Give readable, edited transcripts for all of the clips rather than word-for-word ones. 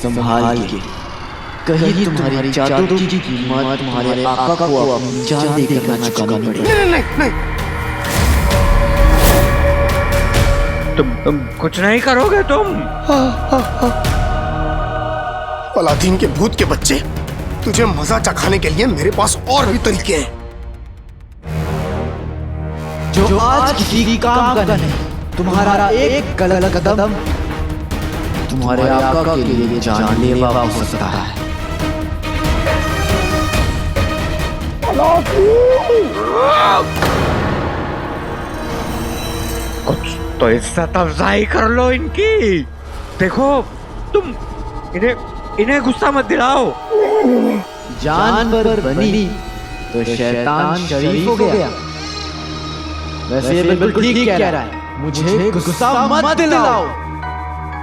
संभाल के, कहीं तुम्हारी जादू की कीमत तुम्हारे आका को अपनी जान देकर ना चुकानी पड़े। नहीं नहीं नहीं, तुम कुछ नहीं करोगे तुम? अलादीन के भूत के बच्चे, तुझे मजा चखाने के लिए मेरे पास और भी तरीके हैं। जो आज किसी काम का नहीं, तुम्हारा एक गलत कदम तुम्हारे आका के लिए जानलेवा हो सकता है। कुछ तो इज्जत अफजाई कर लो इनकी। देखो तुम इन्हें गुस्सा मत दिलाओ। जान पर बनी तो शैतान शरीफ हो गया। वैसे बिल्कुल ठीक कह रहा है, मुझे गुस्सा मत दिलाओ।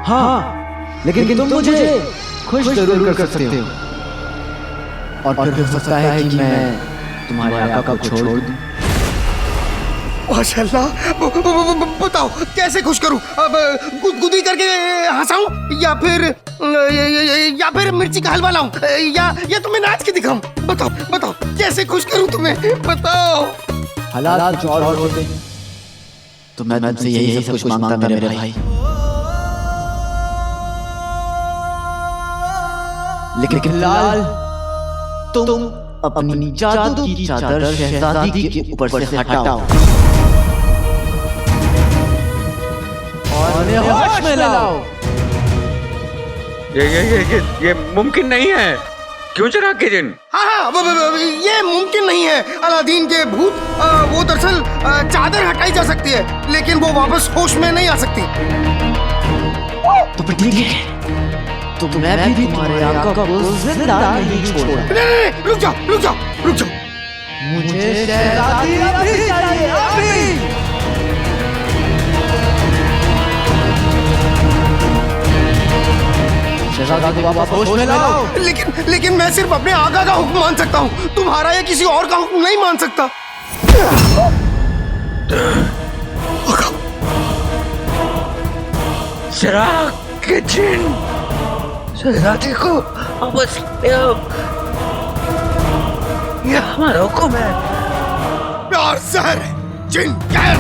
हाँ, लेकिन तुम मुझे खुश जरूर कर सकते हो। और फिर हो सकता है कि मैं तुम्हारे आका को छोड़ दूं। माशाल्लाह, बताओ कैसे खुश करूं? अब गुदगुदी करके हंसाऊं या फिर मिर्ची का हलवा लाऊं या तुम्हें नाच के दिखाऊं? बताओ बताओ कैसे खुश करूं तुम्हें, बताओ। हालात कुछ और होते तो मैं तुमसे यही सब कुछ मांगता मेरे भाई। लेकिन फिलहाल तुम अपनी जादू की चादर शहजादी के ऊपर से हटाओ और उन्हें होश में लाओ। ये मुमकिन नहीं है। क्यों चिराग के जिन? हाँ, ये मुमकिन नहीं है। अलादीन के भूत, वो दरअसल चादर हटाई जा सकती है, लेकिन वो वापस होश में नहीं आ सकती। तो फिर ठीक है, तो मैं भी तुम्हारे आका को जिंदा नहीं छोड़ूंगा। नहीं, रुक जाओ। मुझे शहजादी अभी चाहिए, अभी। शहजादी को वापस होश में लाओ। लेकिन मैं सिर्फ अपने आका का हुक्म मान सकता हूँ, तुम्हारा या किसी और का हुक्म नहीं मान सकता। आका। चिराग के जिन, शहजादी को वापस ले आओ। यह हमारा हुक्म है। प्यार जहर है, जिन कहर।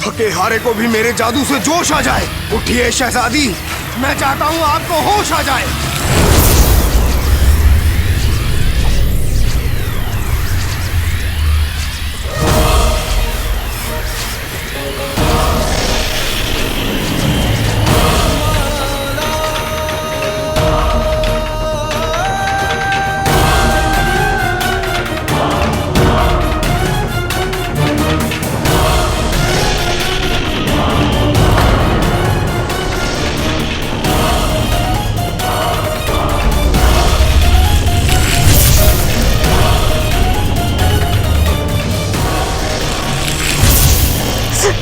थके हारे को भी मेरे जादू से जोश आ जाए। उठिए शहजादी, मैं चाहता हूँ आपको होश आ जाए।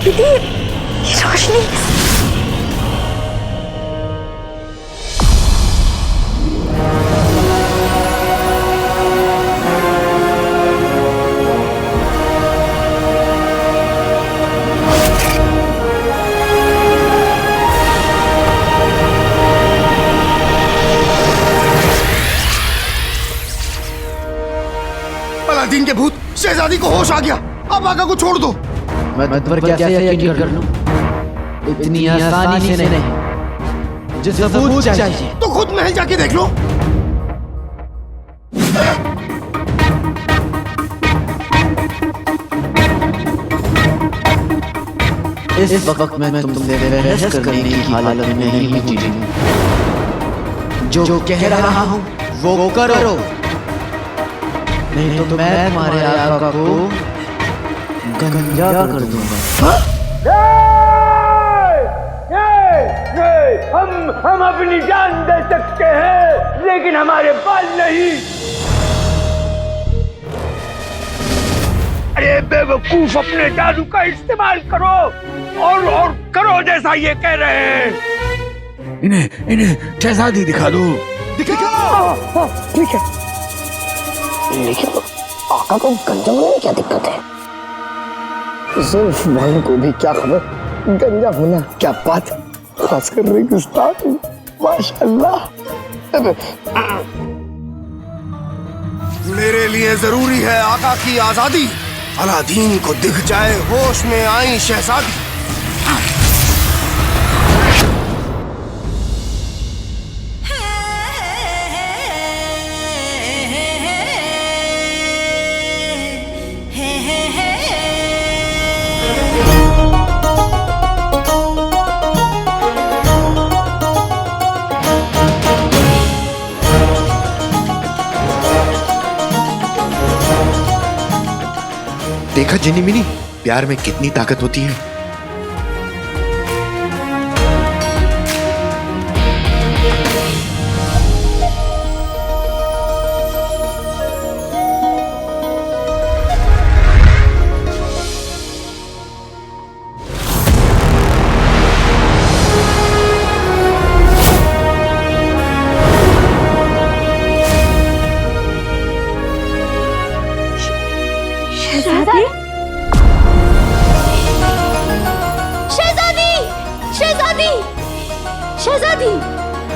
दीदी, ये रोशनी। अलादीन के भूत, शहजादी को होश आ गया। अब आका को छोड़ दो। मैं तुम पर कैसे यकीन कर लूं? इतनी आसानी से नहीं, मुझे सबूत चाहिए। तो खुद महल जाके देख लो। इस वक्त मैं तुमसे बहस करने की हालत में नहीं हूं जीजू। जो कह रहा हूं वो करो, नहीं तो मैं तुम्हारे आका को गंजा कर दूंगा। हम अपनी जान दे सकते हैं, लेकिन हमारे बाल नहीं। अरे बेवकूफ, अपने जादू का इस्तेमाल करो और करो जैसा ये कह रहे हैं। इन्हें शहजादी दिखा दो। ठीक है, लेकिन आका को गंजा होने में क्या दिक्कत है? जुल्फ वालों को भी क्या खबर गंजा होना क्या बात, खासकर रेगिस्तान। माशाल्लाह। मेरे लिए जरूरी है आका की आजादी। अलादीन को दिख जाए होश में आई शहजादी। देखा जिनी मिनी, प्यार में कितनी ताकत होती है। शहजादी, शहजादी, शहजादी, शहजादी,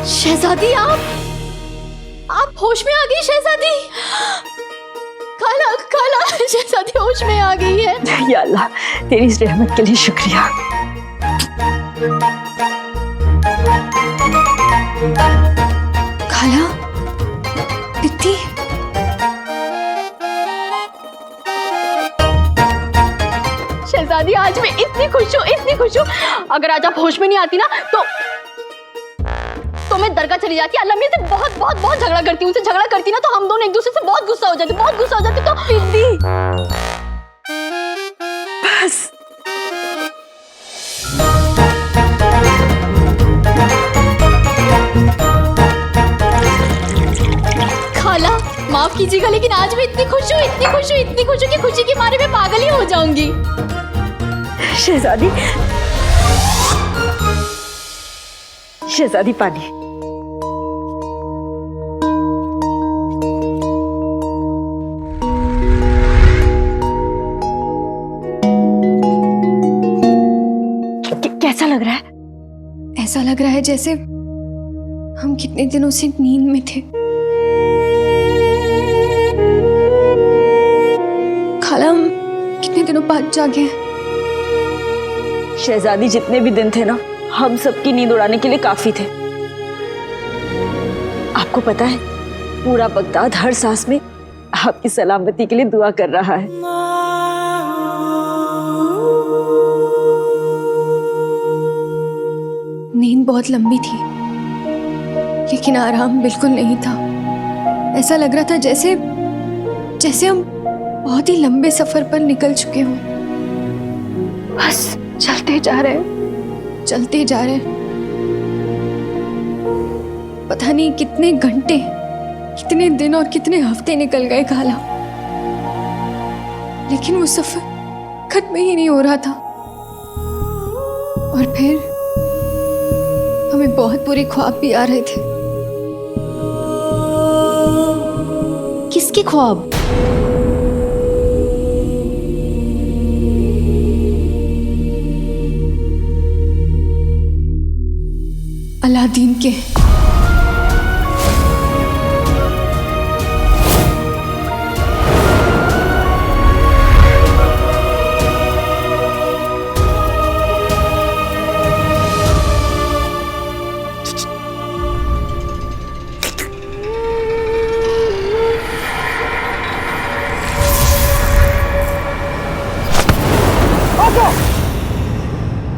शहजादी, आप होश में आ गई शहजादी। खाला खाला, शहजादी होश में आ गई है। या अल्लाह, तेरी इस रहमत के लिए शुक्रिया। खाला, दीदी, शहजादी आज मैं इतनी खुश हूँ, इतनी खुश हूँ। अगर आज आप होश में नहीं आती ना तो मैं दरगाह चली जाती। अल्लाह मेरे से बहुत बहुत बहुत झगड़ा करती हूँ। उनसे झगड़ा करती ना तो हम दोनों एक दूसरे से बहुत गुस्सा हो जाते, बहुत गुस्सा हो जाते। तो दीदी बस खाला, माफ कीजिएगा लेकिन आज मैं इतनी खुश हूँ, इतनी खुश हूँ, इतनी खुश हूँ कि खुशी के मारे मैं पागल ही हो जाऊंगी। शहजादी, शहजादी पानी। कैसा लग रहा है? ऐसा लग रहा है जैसे हम कितने दिनों से नींद में थे। खाला, हम कितने दिनों बाद जागे हैं। शहजादी, जितने भी दिन थे ना, हम सबकी नींद उड़ाने के लिए काफी थे। आपको पता है, पूरा बगदाद हर सांस में आपकी सलामती के लिए दुआ कर रहा है। नींद बहुत लंबी थी लेकिन आराम बिल्कुल नहीं था। ऐसा लग रहा था जैसे हम बहुत ही लंबे सफर पर निकल चुके हों। बस चलते जा रहे, चलते जा रहे। पता नहीं कितने घंटे, कितने दिन और कितने हफ्ते निकल गए खाला, लेकिन वो सफर खत्म ही नहीं हो रहा था। और फिर हमें बहुत बुरे ख्वाब भी आ रहे थे। किसके ख्वाब? अलादीन के।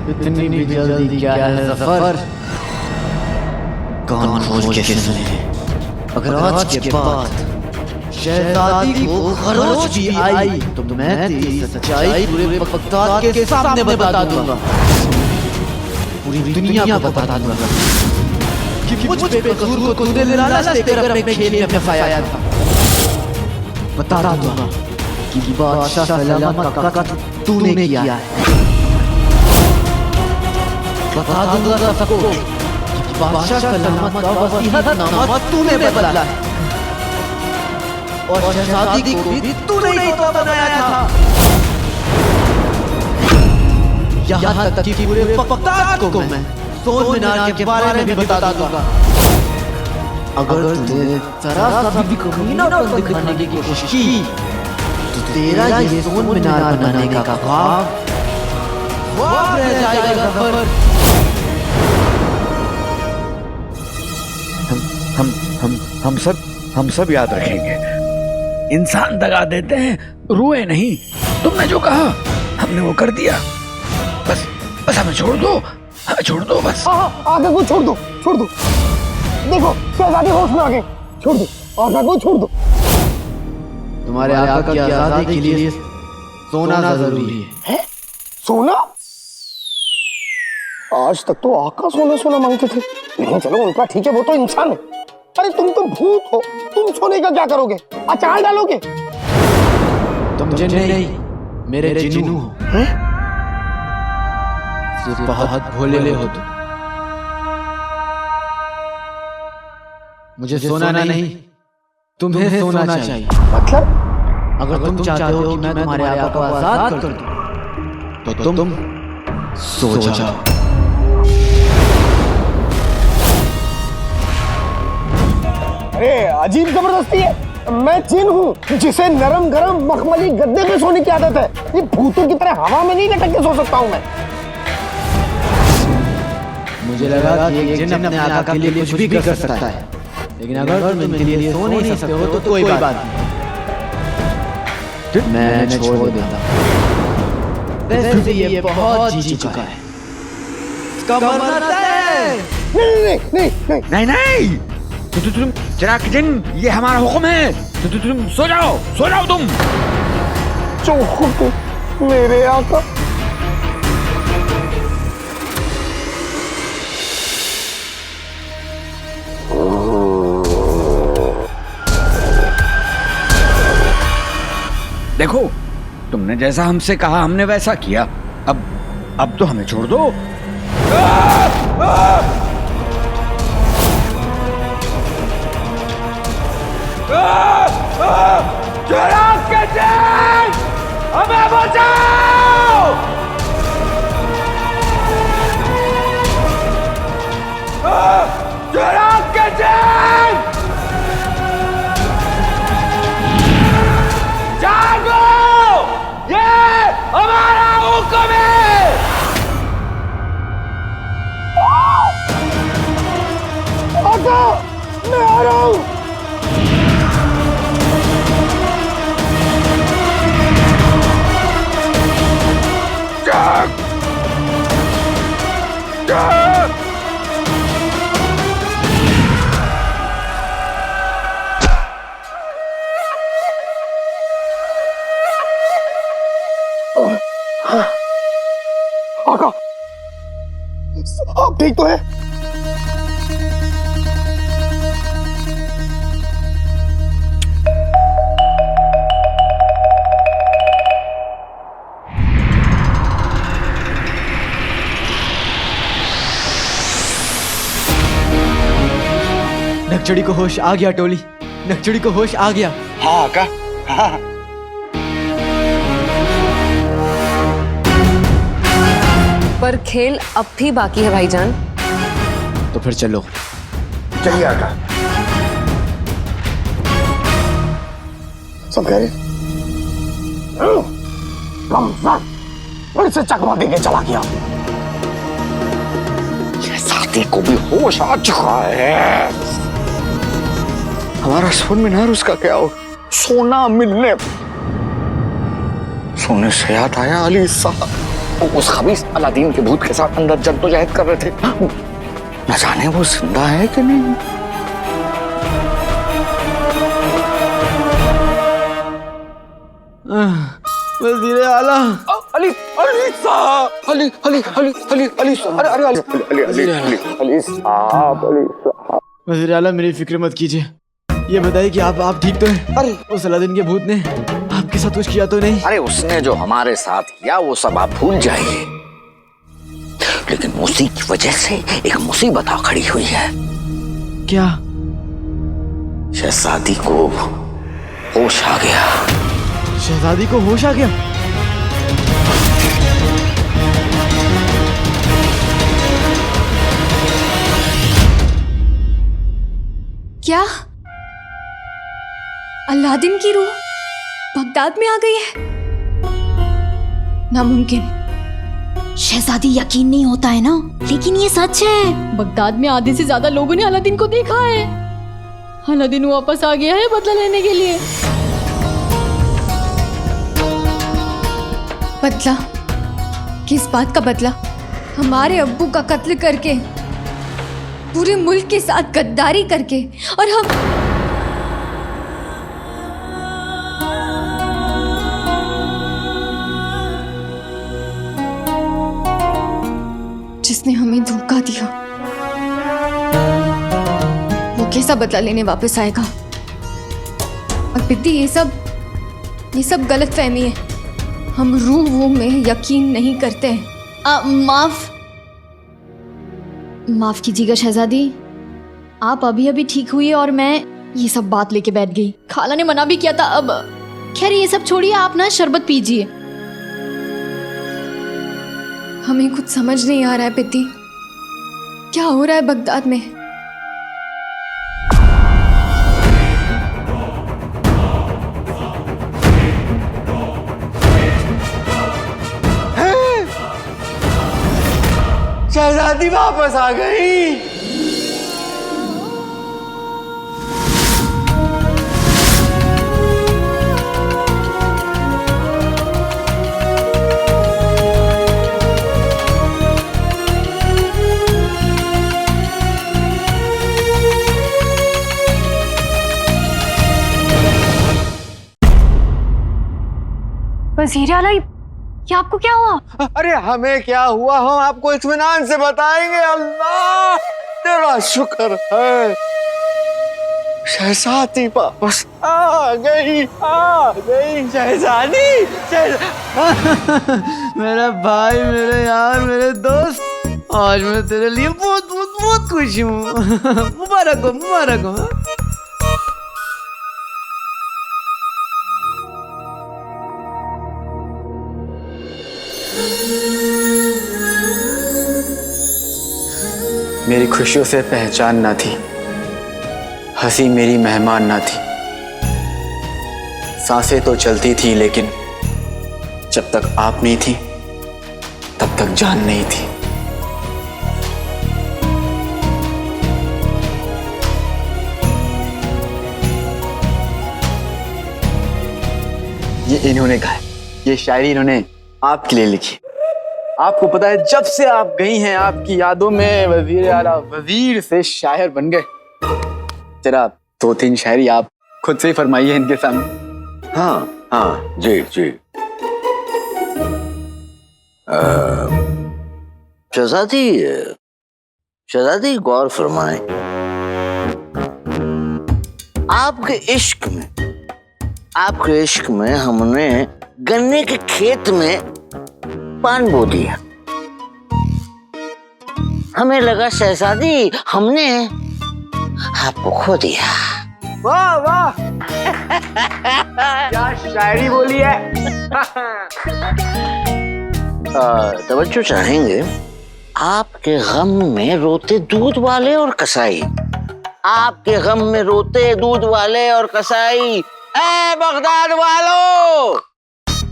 इतनी भी जल्दी क्या है सफर? कौन खोज के सुने? अगर आज के बाद शहजादी को खरोच भी आई तो मैं तेरी सच्चाई पूरे बगदाद के सामने बता दूंगा, पूरी दुनिया को बता दूंगा कि मुझ बेकसूर को तूने लालच देकर अपने खेल में फंसाया था। बता दूंगा कि बादशाह सलामत का कत्ल तूने किया है। बता दूंगा सबको कि बादशाह सलामत का वसीयतनामा तूने बदला है और शहजादी को भी तूने ही तो बनाया था। यहाँ तक कि पूरे बगदाद को मैं सोन मीनार के बारे में भी बता दूंगा। अगर तूने जरा सा भी कमीनापन दिखाने की कोशिश की तो तेरा ये सोन मीनार बनाने का ख्वाब रह जाएगा गफर। हम सब याद रखेंगे। इंसान दगा देते हैं, रोए नहीं। तुमने जो कहा हमने वो कर दिया। बस बस हमें छोड़ दो बस। आका को छोड़ दो। देखो शहजादी होश में आ गए। छोड़ दो आका को, छोड़ दो। तुम्हारे आका की आजादी के लिए सोना जरूरी है। सोना? आज तक तो आका सोना मांगते थे। नहीं चलो उनका ठीक है, वो तो इंसान है। अरे तुम तो भूत हो, तुम सोने का क्या करोगे? अचार डालोगे? तुम जिन नहीं, मेरे जिन्नू हो। सिर्फ बहुत भोले हो तुम। मुझे सोना नहीं, तुम्हें सोना चाहिए। मतलब? अगर तुम चाहते हो कि मैं तुम्हारे आका को आजाद कर दूं, तो तुम सो जाओ। अरे अजीब जबरदस्ती है। मैं जिन हूँ जिसे नरम गरम मखमली गद्दे पे सोने की आदत है। ये भूतों की तरह हवा में नहीं लटक के सो सकता हूँ मैं। मुझे लगा कि एक जिन अपने आका के लिए कुछ भी कर सकता है, लेकिन अगर तुम इनके लिए सो नहीं सकते हो तो कोई बात नहीं, मैं छोड़ देता हूँ। वैसे भी ये बहुत जी चुका है। इसका मरना तय। नहीं। तुम चिराग जिन, ये हमारा हुक्म है। तुम सो जाओ तुम। जो हुक्म मेरे आका। देखो, तुमने जैसा हमसे कहा हमने वैसा किया। अब तो हमें छोड़ दो। चिराग के जिन, हमें बचाओ। चिराग के जिन, जागो, ये हमारा हुक्म है। आका, मैं आ रहा हूँ। आका, आप ठीक तो है? नकचड़ी को होश आ गया। टोली, नकचड़ी को होश आ गया। हाँ आका, हाँ। पर खेल अब भी बाकी है भाईजान। तो फिर चलो। चलिए आका। सब कह रहे फिर से चकमा देके चला गया। साथी को भी होश आ चुका है। हमारा सोन मीनार, उसका क्या हो? सोना मिलने, सोने से याद आया अली साहब, उस खबीस अलादीन के भूत के साथ अंदर जद्दोजहद कर रहे थे। न जाने वो जिंदा है कि नहीं। वज़ीर आला। अली साहब, अली साहब। वज़ीर आला, मेरी फिक्र मत कीजिए। ये बताइए कि आप ठीक तो हैं? अरे उस अलादीन के भूत ने आपके साथ कुछ किया तो नहीं? अरे उसने जो हमारे साथ किया वो सब आप भूल जाइए, लेकिन उसी की वजह से एक मुसीबत आ खड़ी हुई है। क्या? शहजादी को होश आ गया। शहजादी को होश आ गया? अलादीन की रूह बगदाद में आ गई है? नामुमकिन। शहजादी, यकीन नहीं होता है ना, लेकिन ये सच है। बगदाद में आधे से ज्यादा लोगों ने अलादीन को देखा है। अलादीन वापस आ गया है बदला लेने के लिए। बदला? किस बात का बदला? हमारे अब्बू का कत्ल करके, पूरे मुल्क के साथ गद्दारी करके, और हम जिसने हमें धोखा दिया वो कैसा बदला लेने वापस आएगा? और बिद्दी, ये सब गलत फहमी है। हम रूह वूह में यकीन नहीं करते हैं। माफ कीजिएगा शहजादी, आप अभी ठीक हुई और मैं ये सब बात लेके बैठ गई। खाला ने मना भी किया था। अब खैर ये सब छोड़िए, आप ना शरबत पीजिए। हमें कुछ समझ नहीं आ रहा है बिद्दी, क्या हो रहा है बगदाद में? शहजादी वापस आ गई। वज़ीर आला, ये आपको क्या हुआ? अरे हमें क्या हुआ, हम आपको इत्मीनान से बताएंगे। अल्लाह तेरा शुक्र है, शहजादी वापस आ गई शहजादी। मेरा भाई, मेरे यार, मेरे दोस्त, आज मैं तेरे लिए बहुत बहुत बहुत खुश हूँ। मुबारक हो, मुबारक हो। मेरी खुशियों से पहचान ना थी, हंसी मेरी मेहमान ना थी। सांसें तो चलती थी, लेकिन जब तक आप नहीं थी तब तक जान नहीं थी। ये इन्होंने कहा है, ये शायरी इन्होंने आपके लिए लिखी। आपको पता है, जब से आप गई हैं आपकी यादों में वजीर आला वजीर से शायर बन गए। जरा 2-3 शायरी आप खुद से ही फरमाइए इनके सामने। हाँ जी जी। शहजादी गौर फरमाएं, आपके इश्क में हमने गन्ने के खेत में पान बो दिया। हमें लगा शहजादी हमने आपको खो दिया। वाह वाह, क्या शायरी बोली है। तवज्जो चाहेंगे, आपके गम में रोते दूध वाले और कसाई, आपके गम में रोते दूध वाले और कसाई। ए बगदाद वालों,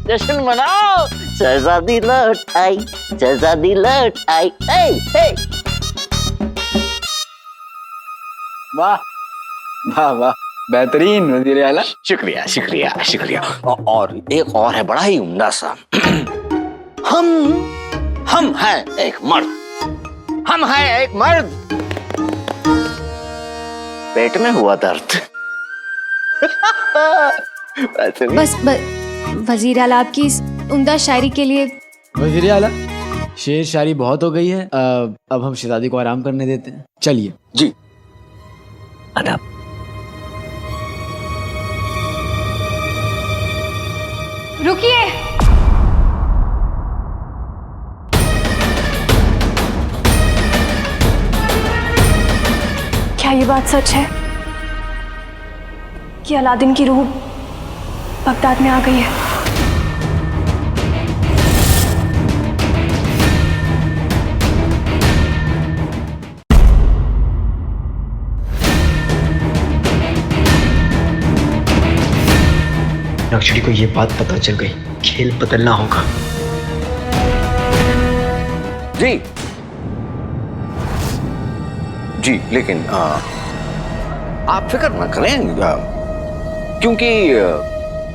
जश्न मनाओ, शहजादी लौट आई, शहजादी लौट आई। वाह वाह वाह, बेहतरीन वजीर आला। शुक्रिया शुक्रिया शुक्रिया। और एक और है बड़ा ही उम्दा सा। हम हैं एक मर्द, हम हैं एक मर्द, पेट में हुआ दर्द। बस वज़ीर आला, आपकी इस उम्दा शायरी के लिए। वज़ीर आला, शेर शायरी बहुत हो गई है, अब हम शहजादी को आराम करने देते हैं। चलिए जी। अदब। रुकिए। क्या ये बात सच है कि अलादीन की रूह बगदाद में आ गई है? नक्शड़ी को ये बात पता चल गई, खेल बदलना होगा। जी जी, लेकिन आप फिक्र न करें,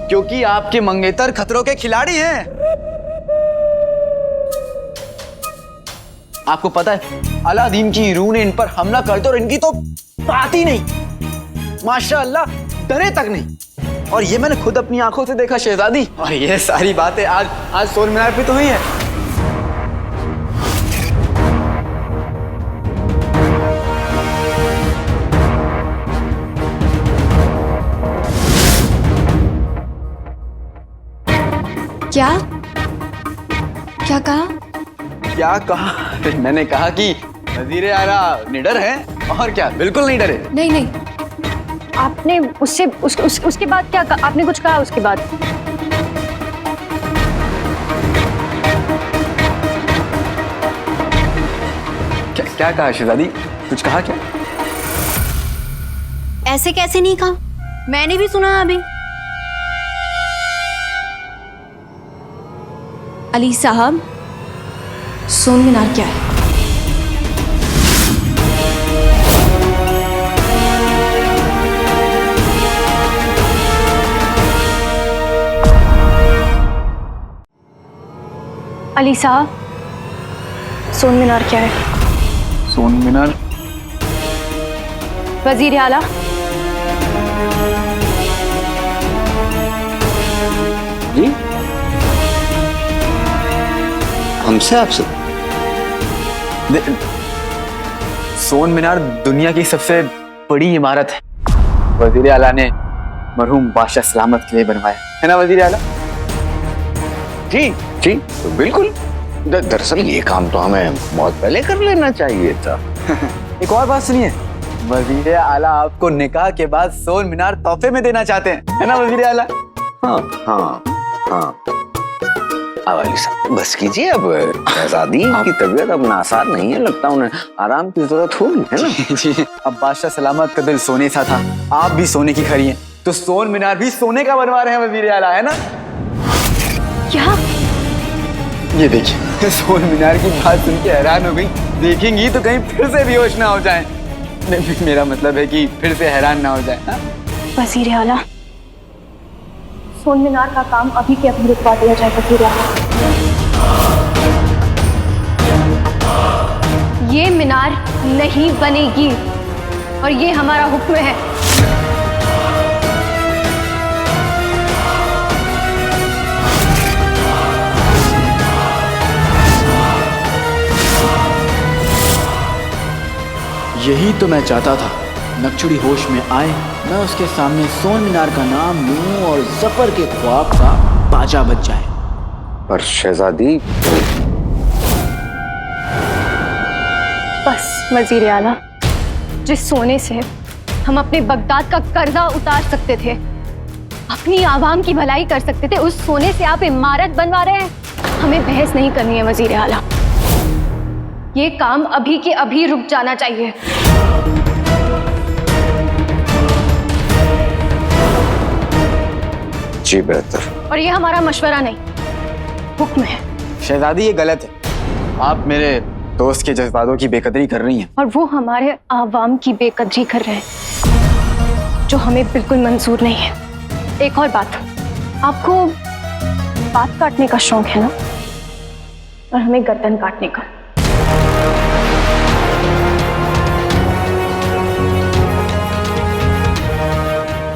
क्योंकि आपके मंगेतर खतरों के खिलाड़ी हैं। आपको पता है अलादीन की रूह ने इन पर हमला कर दिया और इनकी तो बात ही नहीं, माशाअल्लाह डरे तक नहीं। और ये मैंने खुद अपनी आंखों से देखा शहजादी। और ये सारी बातें आज सोन मीनार पे तो हुई है। क्या क्या कहा? क्या कहा? मैंने कहा कि वजीर आला निडर हैं। और क्या, बिल्कुल नहीं डरे। नहीं नहीं, आपने उससे उसके बाद क्या कहा? आपने कुछ कहा उसके बाद? क्या कहा शहजादी? कुछ कहा क्या? ऐसे कैसे नहीं कहा? मैंने भी सुना अभी। अली साहब, सोन मीनार क्या है? अली साहब, सोन मीनार क्या है? सोन मीनार? वजीर आला, जी हमसे आपसे? सोन मीनार दुनिया की सबसे बड़ी इमारत है। वजीर आला ने मरहूम बादशाह सलामत के लिए बनवाया है ना वजीर आला? जी जी बिल्कुल। दरअसल ये काम तो हमें बहुत पहले कर लेना चाहिए था। एक और बात सुनिए, वजीर आला आपको निकाह के बाद सोन मीनार तोहफे में देना चाहते हैं, है ना वजीर आला? हाँ हाँ हाँ। अब अली साहब बस कीजिए, अब शहजादी की तबीयत अब नासार नहीं है, लगता उन्हें आराम की जरूरत होगी, है ना? जी, अब बादशाह सलामत का दिल सोने सा था, आप भी सोने की खरी हैं, तो सोन मीनार भी सोने का बनवा रहे हैं वजीर आला, है ना? क्या? ये देखिए, सोन मीनार की बात सुन के हैरान हो गई। देखेंगी तो कहीं फिर से बेहोश ना हो जाए। मेरा मतलब है कि फिर से हैरान ना हो जाए। हाँ? वजीर आला, सोन मीनार का काम अभी के अभी रुकवा दिया जाए वजीर आला। ये मीनार नहीं बनेगी और ये हमारा हुक्म है। यही तो मैं चाहता था, नक्शड़ी होश में आए, मैं उसके सामने सोन मीनार का नाम लूं और जफर के ख्वाब का बाजा बज जाए। पर शहजादी, बस वजीर आला, जिस सोने से हम अपने बगदाद का कर्जा उतार सकते थे, अपनी आवाम की भलाई कर सकते थे, उस सोने से आप इमारत बनवा रहे हैं। हमें बहस नहीं करनी है वजीर आला, ये काम अभी के अभी रुक जाना चाहिए। जी बेहतर। और ये हमारा मशवरा नहीं, हुक्म है। शहजादी ये गलत है, आप मेरे दोस्त के जज्बातों की बेकदरी कर रही हैं। और वो हमारे आवाम की बेकदरी कर रहे हैं, जो हमें बिल्कुल मंजूर नहीं है। एक और बात, आपको बात काटने का शौक है ना, और हमें गर्दन काटने का।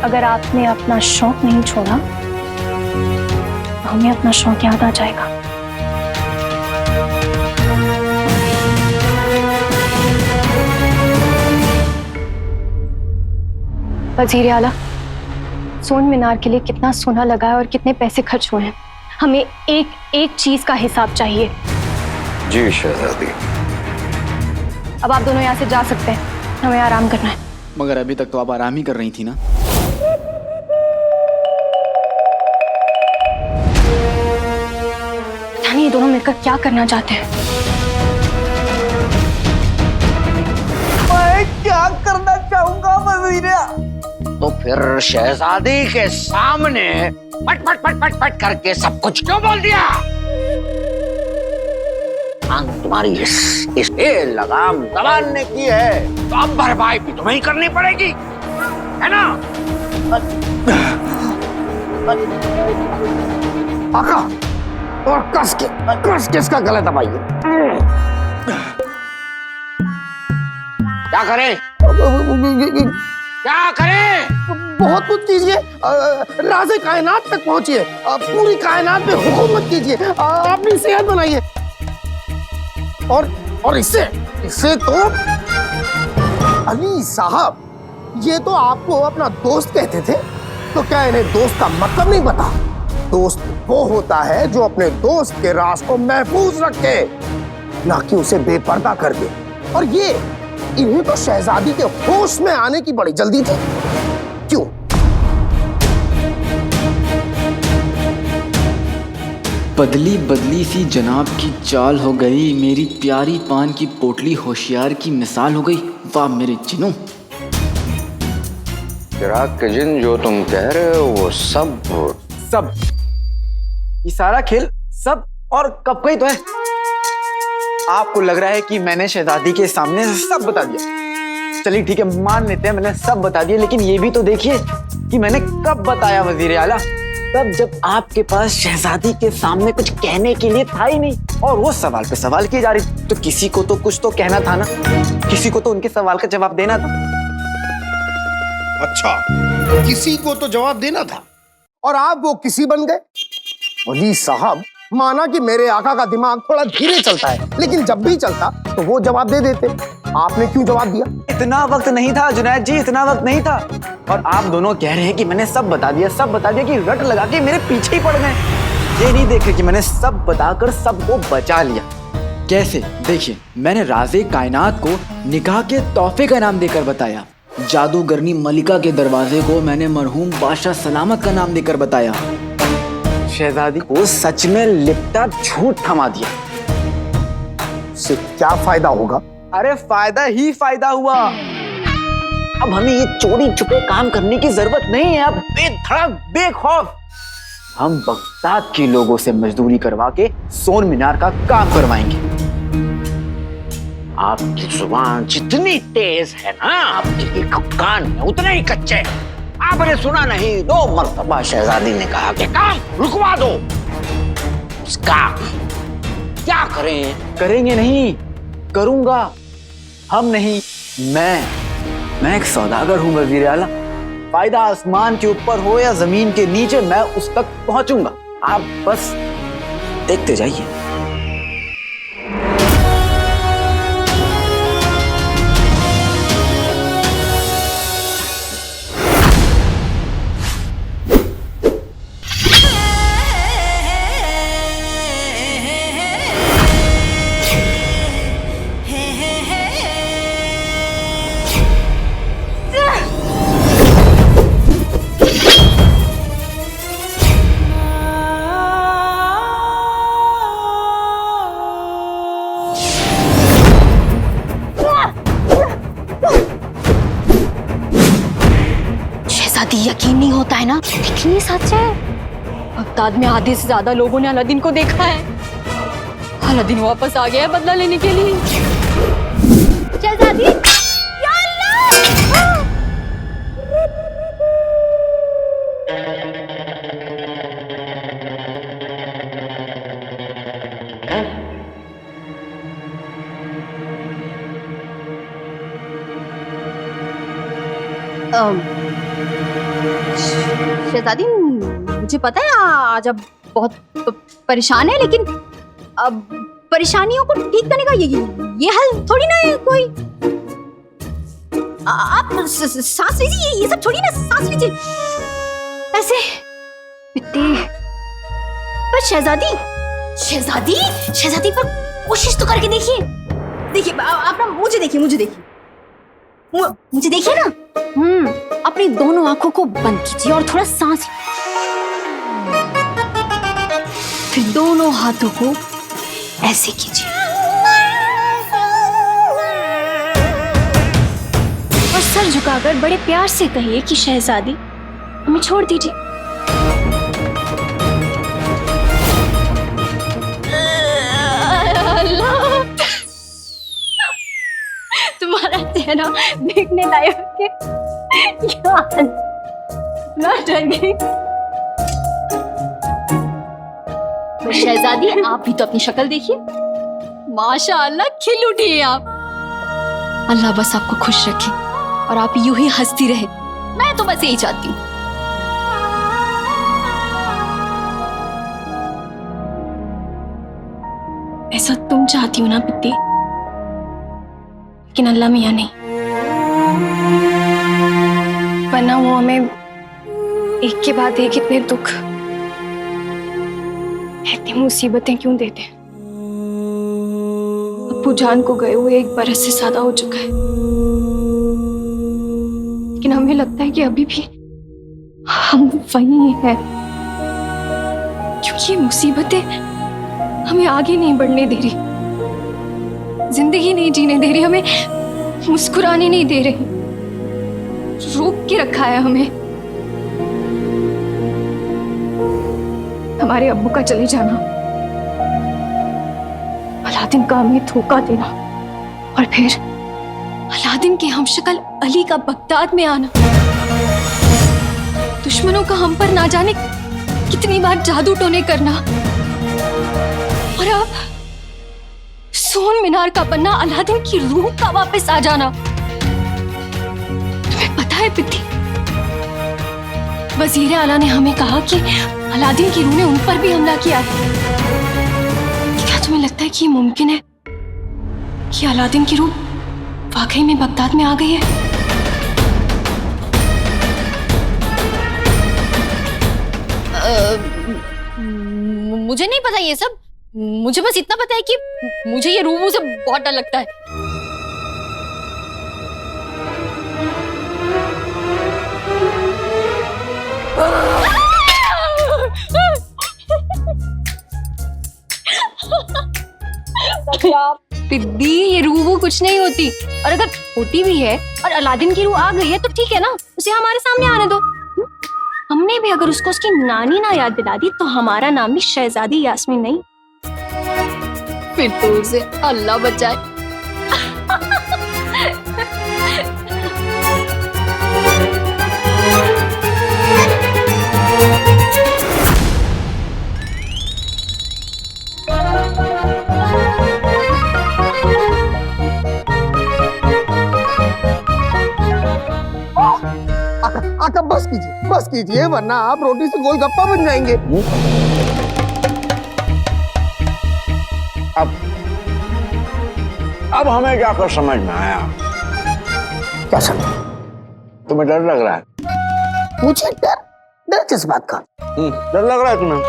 अगर आपने अपना शौक नहीं छोड़ा तो हमें अपना शौक याद आ जाएगा। वजीर आला, सोन मीनार के लिए कितना सोना लगा है और कितने पैसे खर्च हुए हैं, हमें एक एक चीज का हिसाब चाहिए। जी शहजादी। अब आप दोनों यहाँ से जा सकते हैं, हमें आराम करना है। मगर अभी तक तो आप आराम ही कर रही थी ना। पता नहीं ये दोनों मिलकर क्या करना चाहते हैं। मैं क्या करना चाहूंगा वजीर? तो फिर शहजादी के सामने पट पट पट पट पट करके सब कुछ क्यों बोल दिया? तुम्हारी इस लगाम जबान ने की है तो अब भरपाई भी तुम्हें ही करनी पड़ेगी, है ना? आका, और कस के इसका गला दबाइए। क्या करें? क्या करें? बहुत कुछ कीजिए, राज़े कायनात तक पहुंचिए, पूरी कायनात पे हुकूमत कीजिए, अपनी सेहत बनाइए। और इससे तो अली साहब, ये तो आपको अपना दोस्त कहते थे, तो क्या इन्हें दोस्त का मतलब नहीं पता? दोस्त वो होता है जो अपने दोस्त के राज को महफूज रखे, ना कि उसे बेपर्दा कर दे। और ये इन्हें तो शहजादी के होश में आने की बड़ी जल्दी थी। क्यों? बदली बदली सी जनाब की चाल हो गई, मेरी प्यारी पान की पोटली होशियार की मिसाल हो गई। वाह मेरे जिनों। चिराग के जिन, जो तुम कह रहे हो वो सब ये सारा खेल सब और कब का ही तो है। आपको लग रहा है कि मैंने शहजादी के सामने सब बता दिया। चलिए ठीक है, मान लेते हैं मैंने सब बता दिया, लेकिन ये भी तो देखिए कि मैंने कब बताया वजीर आला। तब जब आपके पास शहजादी के सामने कुछ कहने के लिए था ही नहीं, और वो सवाल पे सवाल किए जा रही। तो किसी को तो कुछ तो कहना था ना, किसी को तो उनके सवाल का जवाब देना था। अच्छा, किसी को तो जवाब देना था, और आप वो किसी बन गए। अली साहब, माना कि मेरे आका का दिमाग थोड़ा धीरे चलता है, लेकिन जब भी चलता तो वो जवाब दे देते। आपने क्यों जवाब दिया? इतना वक्त नहीं था जुनैद जी, इतना वक्त नहीं था। और आप दोनों कह रहे हैं कि मैंने सब बता दिया कि रट लगा के मेरे पीछे ही पड़ गए। ये नहीं देख रहे कि मैंने सब बताकर सबको बचा लिया। कैसे? देखिए, मैंने राज़े कायनात को निकाह के तोहफे का नाम देकर बताया। जादूगरनी मलिका के दरवाजे को मैंने मरहूम बादशाह सलामत का नाम देकर बताया। शहजादी को सच में लिपटा झूठ थमा दिया। इससे क्या फायदा होगा? अरे फायदा ही फायदा हुआ। अब हमें ये चोरी छुपे काम करने की जरूरत नहीं है। अब बेधड़क बेखौफ हम बगदाद के लोगों से मजदूरी करवा के सोन मीनार का काम करवाएंगे। आपकी जुबान जितनी तेज है ना, आपके कान में उतने ही कच्चे। आपने सुना नहीं, 2 मरतबा शहजादी ने कहा कि काम रुकवा दो। इसका क्या करें? करेंगे नहीं, करूंगा। हम नहीं, मैं एक सौदागर हूं वजीर आला। फायदा आसमान के ऊपर हो या जमीन के नीचे, मैं उस तक पहुंचूंगा। आप बस देखते जाइए। यकीन नहीं होता है ना, लेकिन ये सच है। बगदाद में आधे से ज्यादा लोगों ने अलादीन को देखा है। अलादीन वापस आ गया है बदला लेने के लिए। शहजादी, या अल्लाह! शहजादी, मुझे पता है आज आप बहुत परेशान है, लेकिन अब परेशानियों को ठीक करने का ये हल थोड़ी ना है कोई। आप सांस लीजिए, ये सब छोड़िए ना, सांस लीजिए ऐसे। पर शहजादी पर कोशिश तो करके देखिए। आप ना मुझे देखिए ना। अपनी दोनों आंखों को बंद कीजिए और थोड़ा सांस, फिर दोनों हाथों को ऐसे कीजिए और सर झुकाकर बड़े प्यार से कहिए कि शहजादी, हमें छोड़ दीजिए। है ना देखने लायक के यार ना डर गई। तो शहजादी आप भी तो अपनी शक्ल देखिए, माशाअल्लाह खिल उठी है आप। अल्लाह बस आपको खुश रखे और आप यूं ही हंसती रहे, मैं तो बस यही चाहती हूँ। ऐसा तुम चाहती हो ना पिट्टी, लेकिन अल्लाह मियां नहीं, वरना वो हमें एक के बाद एक इतने दुख, इतनी मुसीबतें क्यों देते हैं। अब्बू जान को गए हुए 1 बरस से ज्यादा हो चुका है, लेकिन हमें लगता है कि अभी भी हम वही हैं, क्योंकि ये मुसीबतें हमें आगे नहीं बढ़ने दे रही, जिंदगी नहीं जीने दे रही, हमें मुस्कुराने नहीं दे रही, रोक के रखा है हमें। हमारे अब्बू का चले जाना, अलादीन का हमें धोखा देना, और फिर अलादीन के हमशक्ल अली का बगदाद में आना, दुश्मनों का हम पर ना जाने कितनी बार जादू टोने करना, और अब सोन मीनार का बनना, अलादीन की रूह का वापस आ जाना। तुम्हें पता है पिट्टी, वजीर आला ने हमें कहा कि अलादीन की रूह ने उन पर भी हमला किया है। क्या तुम्हें लगता है कि ये मुमकिन है कि अलादीन की रूह वाकई में बगदाद में आ गई है? मुझे नहीं पता ये सब, मुझे बस इतना पता है कि मुझे ये रूबू से बहुत डर लगता है। पिद्दी, ये रूह कुछ नहीं होती, और अगर होती भी है और अलादीन की रूह आ गई है तो ठीक है ना, उसे हमारे सामने आने दो। हमने भी अगर उसको उसकी नानी ना याद दिला दी तो हमारा नाम भी शहजादी यास्मीन नहीं। फिर तो उसे अल्लाह बचाए। आका बस कीजिए वरना आप रोटी से गोलगप्पा बन जाएंगे। अब हमें जाकर समझ में आया। क्या समझ? तुम्हें डर लग रहा है? मुझे डर किस बात का? डर लग रहा है तुम्हें,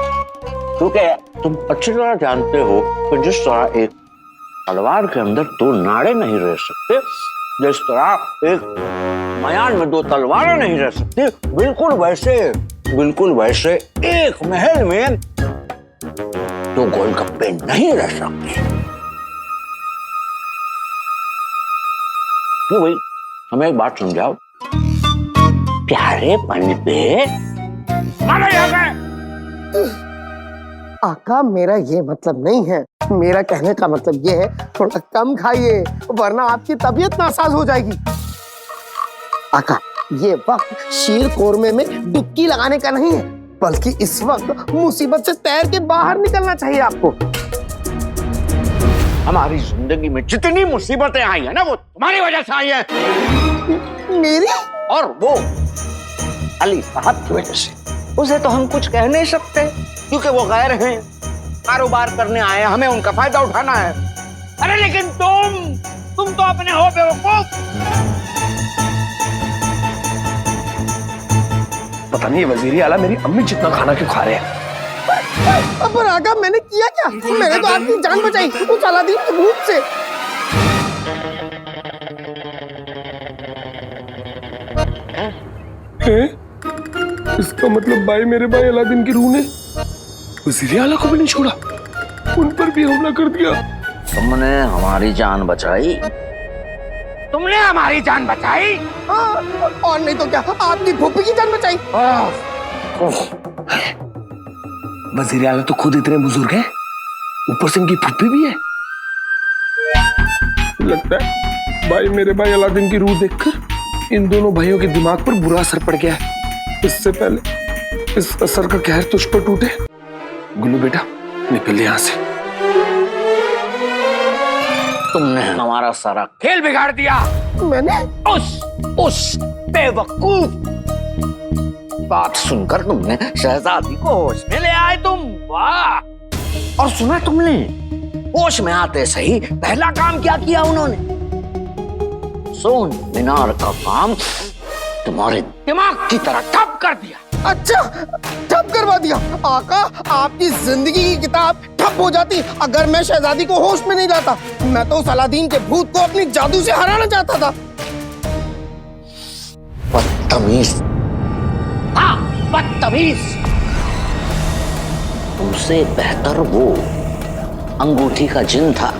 क्योंकि तुम अच्छी तरह जानते हो कि जिस तरह एक तलवार के अंदर 2 नाड़े नहीं रह सकते, जिस तरह एक मयान में 2 तलवारें नहीं रह सकती, बिल्कुल वैसे एक महल में 2 गोलगप्पे नहीं रह सकते। क्यों भाई, हमें एक बात समझाओ, प्यारेपन पे माना जाता है। आका मेरा ये मतलब नहीं है, मेरा कहने का मतलब ये है थोड़ा कम खाइए वरना आपकी तबीयत नासाज हो जाएगी। आका ये वक्त शीर कोरमे में डुबकी लगाने का नहीं है, बल्कि इस वक्त मुसीबत से तैर के बाहर निकलना चाहिए आपको। हमारी जिंदगी में जितनी मुसीबतें आई है ना, वो तुम्हारी वजह से आई है। मेरी? और वो अली साहब की वजह से। उसे तो हम कुछ कह नहीं सकते क्योंकि वो गैर हैं, कारोबार करने आए हैं, हमें उनका फायदा उठाना है। अरे लेकिन तुम तो अपने हो बेवकूफ। पता नहीं ये वजीर आला मेरी अम्मी जितना खाना क्यों खा रहे हैं। पर आका मैंने किया क्या? मैंने तो आपकी जान बचाई उस अलादीन के भूत से। इसका मतलब मेरे भाई अलादीन की रूह ने वजीर आला को भी नहीं छोड़ा, उन पर भी हमला कर दिया। तुमने हमारी जान बचाई, तुमने हमारी जान बचाई। और नहीं तो क्या, आपकी फूफी की जान बचाई। वजीर आला तो खुद इतने बुजुर्ग हैं, ऊपर से इनकी फूफी भी है। लगता है भाई मेरे भाई अलादीन की रूह देखकर इन दोनों भाइयों के दिमाग पर बुरा असर पड़ गया है। इससे पहले इस असर का कहर तुझ पर टूटे, गुल्लू बेटा निकल यहाँ से। तुमने हमारा सारा खेल बिगाड़ दिया। मैंने? उस बेवकूफ बात सुनकर तुमने शहजादी को होश में ले आए तुम। वाह! और सुना तुमने, होश में आते सही पहला काम क्या किया उन्होंने? सोन मीनार का काम तुम्हारे दिमाग की तरह ठप कर दिया। अच्छा, ठप करवा दिया? आका, आपकी जिंदगी की किताब ठप हो जाती अगर मैं शहजादी को होश में नहीं लाता। मैं तो उस अलादीन के भूत को अपनी जादू से हराना चाहता था। बदतमीज, हाँ बदतमीज। तुमसे बेहतर वो अंगूठी का जिन था।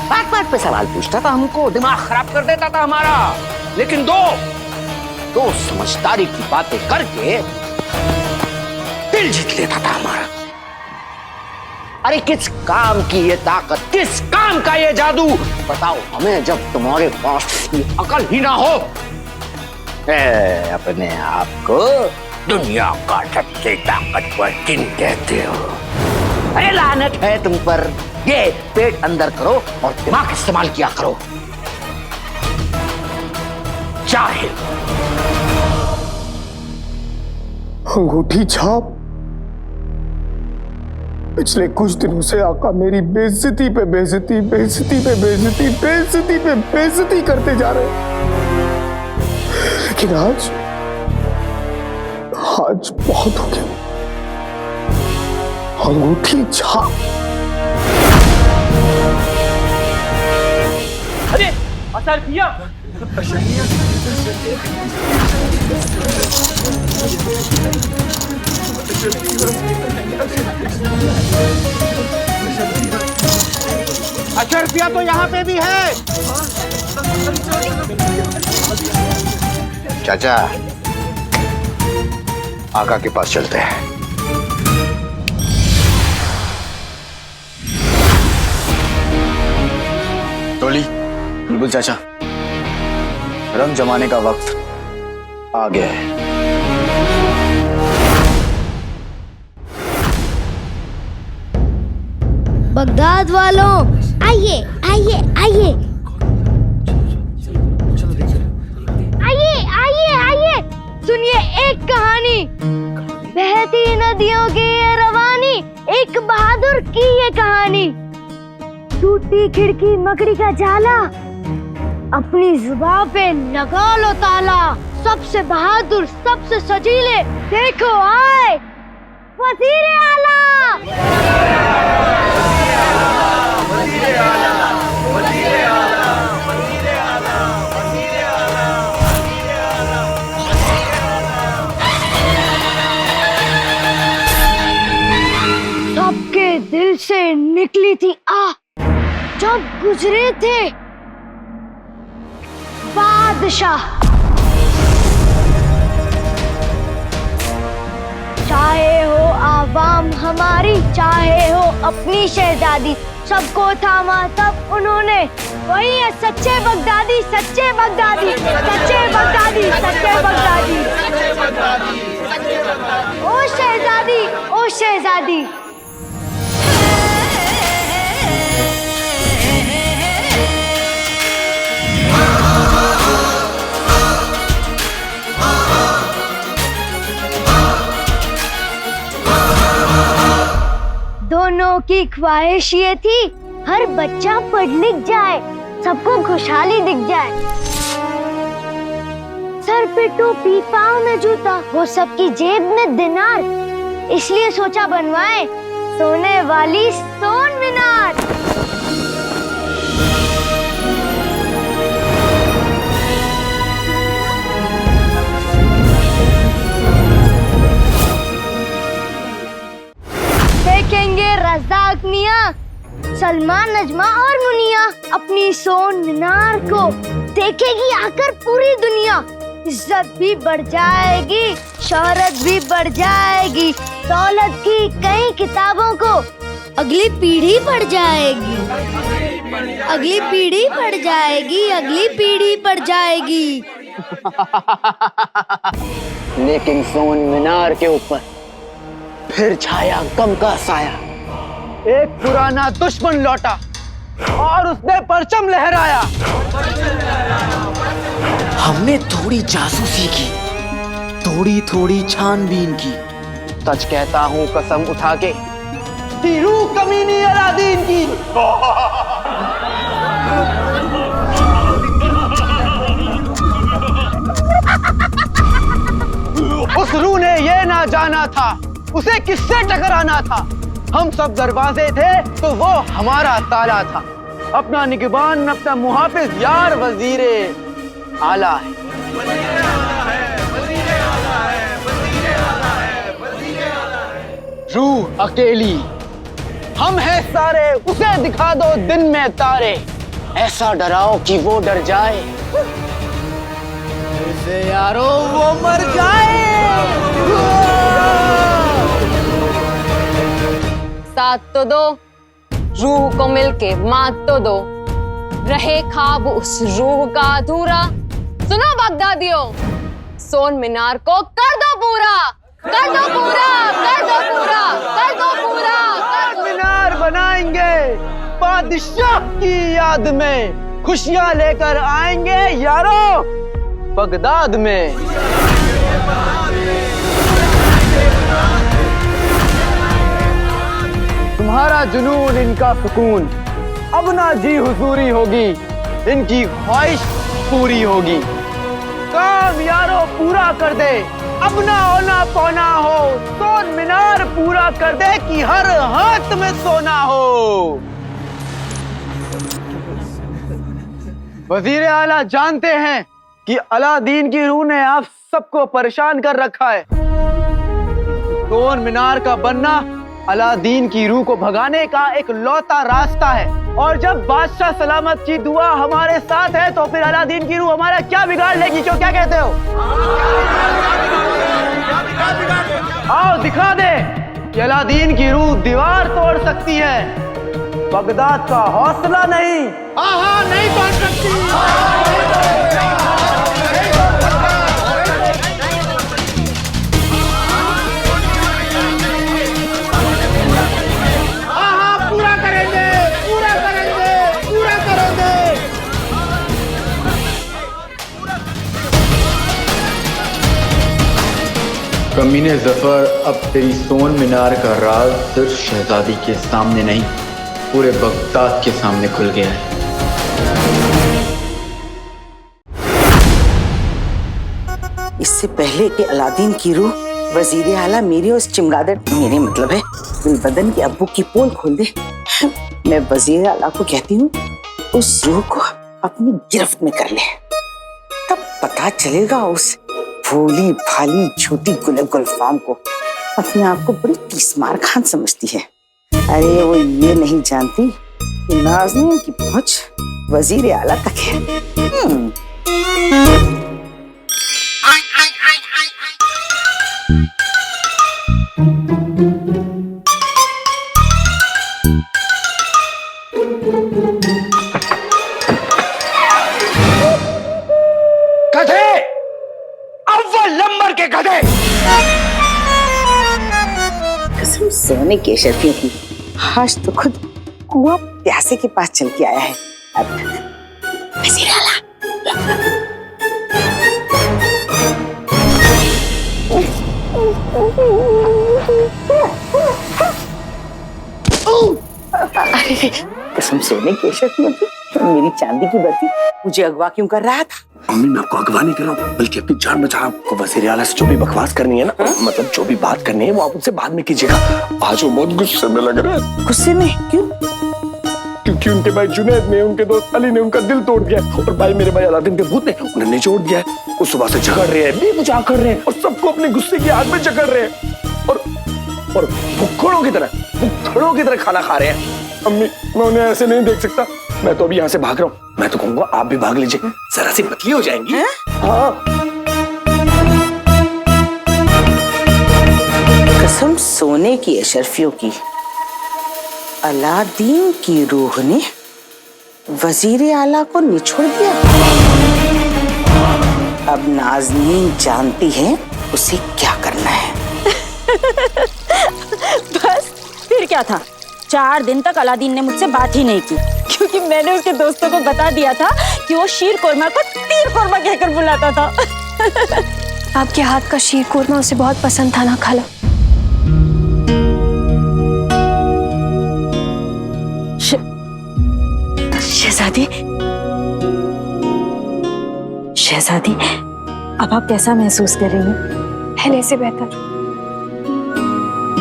बात बात पे सवाल पूछता था हमको, दिमाग खराब कर देता था हमारा। लेकिन दो समझदारी की बातें करके दिल जीत लेता था हमारा। अरे किस काम की ये ताकत, किस काम का ये जादू बताओ हमें, जब तुम्हारे पास ये अकल ही ना हो। अपने आप को दुनिया का सबसे ताकतवर जिन कहते हो। अरे लानत है तुम पर। ये पेट अंदर करो और दिमाग इस्तेमाल किया करो। जाहिल। अंगूठी छाप। पिछले कुछ दिनों से आका मेरी बेइज्जती पे बेइज्जती, बेइज्जती पे बेइज्जती, बेइज्जती पे बेइज्जती करते जा रहे हैं। लेकिन आज बहुत हो गया। अंगूठी छाप। अरे असर किया। अशरफिया तो यहाँ पे भी है। चाचा, आका के पास चलते हैं। टोली, बुलबुल चाचा, रंग जमाने का वक्त आ गया है। बगदाद वालों, आइए आइए आइए आइए आइए आइए, सुनिए एक कहानी। बहती नदियों की ये रवानी, एक बहादुर की ये कहानी। टूटी खिड़की मकड़ी का जाला, अपनी जुबान पे लगा लो ताला। सबसे बहादुर, सबसे सजीले, देखो आए वजीर आला। सबके दिल से निकली थी आह जब गुजरे थे बादशाह। चाहे हो आवाम हमारी, चाहे हो अपनी शहजादी, सबको थामा तब उन्होंने। वही है सच्चे बगदादी, सच्चे बगदादी, सच्चे बगदादी, सच्चे बगदादी। ओ शहजादी, ओ शहजादी। दोनों की ख्वाहिश ये थी हर बच्चा पढ़ लिख जाए, सबको खुशहाली दिख जाए। सर पे टोपी, पाँव में जूता, वो सबकी जेब में दिनार। इसलिए सोचा बनवाए सोने वाली सोन मीनार। देखेंगे रज़ाक मियां, सलमान, नजमा और मुनिया अपनी सोन मीनार को देखेगी आकर पूरी दुनिया। इज्जत भी बढ़ जाएगी, शोहरत भी बढ़ जाएगी, दौलत की कई किताबों को अगली पीढ़ी पड़ जाएगी, अगली पीढ़ी पड़ जाएगी, अगली पीढ़ी पड़ जाएगी। लेकिन सोन मीनार के ऊपर फिर छाया गम का साया। एक पुराना दुश्मन लौटा और उसने परचम लहराया। हमने थोड़ी जासूसी की, थोड़ी थोड़ी छानबीन की। सच कहता हूं कसम उठा के, रूह कमीनी अलादीन की। उस रूह ने ये ना जाना था उसे किससे टकराना था। हम सब दरवाजे थे तो वो हमारा ताला था। अपना निगहबान अपना मुहाफिज यार वजीरे आला है। रूह अकेली, हम हैं सारे, उसे दिखा दो दिन में तारे। ऐसा डराओ कि वो डर जाए, ऐसे यारो वो मर जाए। साथ तो दो, रूह को मिलके मात तो दो। रहे ख्वाब उस रूह का अधूरा। सुनो बगदादियों, सोन मीनार को कर दो पूरा, कर दो पूरा, कर दो पूरा, कर दो पूरा। मीनार बनाएंगे बादशाह की याद में, खुशियां लेकर आएंगे यारो बगदाद में। तुम्हारा जुनून इनका सुकून, अब ना जी हुजूरी होगी, इनकी ख्वाहिश पूरी होगी। काम यारो पूरा कर दे, अब ना होना पौना हो। सोन मीनार पूरा कर दे कि हर हाथ में सोना हो। वजीर आला जानते हैं कि अलादीन की रूह ने आप सबको परेशान कर रखा है। सोन मीनार का बनना अलादीन की रूह को भगाने का एक लौता रास्ता है। और जब बादशाह सलामत की दुआ हमारे साथ है तो फिर अलादीन की रूह हमारा क्या बिगाड़ लेगी? क्यों, क्या कहते हो? आओ दिखा दे कि अलादीन की रूह दीवार तोड़ सकती है, बगदाद का हौसला नहीं। हाँ नहीं तोड़ सकती। पूरा करेंगे, पूरा करेंगे, पूरा करेंगे। कमीने जफर, अब तेरी सोन मीनार का राज सिर्फ शहजादी के सामने नहीं, पूरे बगदाद के सामने खुल गया है। इससे पहले कि अलादीन की रूह वजीर आला मेरी उस चिमगादड़, मेरे मतलब है गुलबदन के अब्बू की पोल खोल दे, मैं वजीर आला को कहती हूँ उस रूह को अपनी गिरफ्त में कर ले। तब पता चलेगा उस भोली भाली झूठी गुलफाम को अपने आप को बड़ी तीसमार खान समझती है। अरे वो ये नहीं जानती कि नाज़नीन की पहुंच वजीर आला तक है। गधे, अव्वल नंबर के गधे। कसम सोने के शर्फियों की, आज तो खुद कुआं प्यासे के पास चल के आया है। अब वजीर आला कसम सोने के शर्फियों की, मेरी चांदी की बर्फी मुझे अगवा क्यों कर रहा था? अम्मी, मैं आपको अगवा नहीं कर रहा हूँ, बल्कि अपनी जान बचा रहा हूँ। वजीर आला से जो भी बकवास करनी है ना, मतलब जो भी बात करनी है वो आप उनसे बाद में कीजिएगा। आज वो बहुत गुस्से में लग रहे हैं। गुस्से में क्यों? क्योंकि उनके भाई जुनैद ने, उनके दोस्त अली ने उनका दिल तोड़ दिया, और भाई मेरे भाई अलादीन के भूत ने उन्हें निचोड़ दिया है। वो सुबह से झगड़ रहे हैं, बेवजह कर रहे हैं, और सबको अपने गुस्से की आग में जकड़ रहे हैं, और भुक्खड़ों की तरह खाना खा रहे हैं। अम्मी, मैं उन्हें ऐसे नहीं देख सकता। मैं तो अभी यहाँ से भाग रहा हूँ। मैं तो कहूँगा आप भी भाग लीजिए, जरा सी पतली हो जाएंगी। हाँ। कसम सोने की अशरफियों की, अलादीन की रूह ने वजीर आला को निछोड़ दिया। अब नाज़नीन जानती है उसे क्या करना है। बस फिर क्या था, 4 दिन तक अलादीन ने मुझसे बात ही नहीं की, क्योंकि मैंने उसके दोस्तों को बता दिया था कि वो शीर कोरमा को तीर कोरमा कहकर बुलाता था। आपके हाथ का शीर कोरमा उसे बहुत पसंद था ना खाला। शहजादी, शहजादी, अब आप कैसा महसूस कर रही हैं? पहले से बेहतर।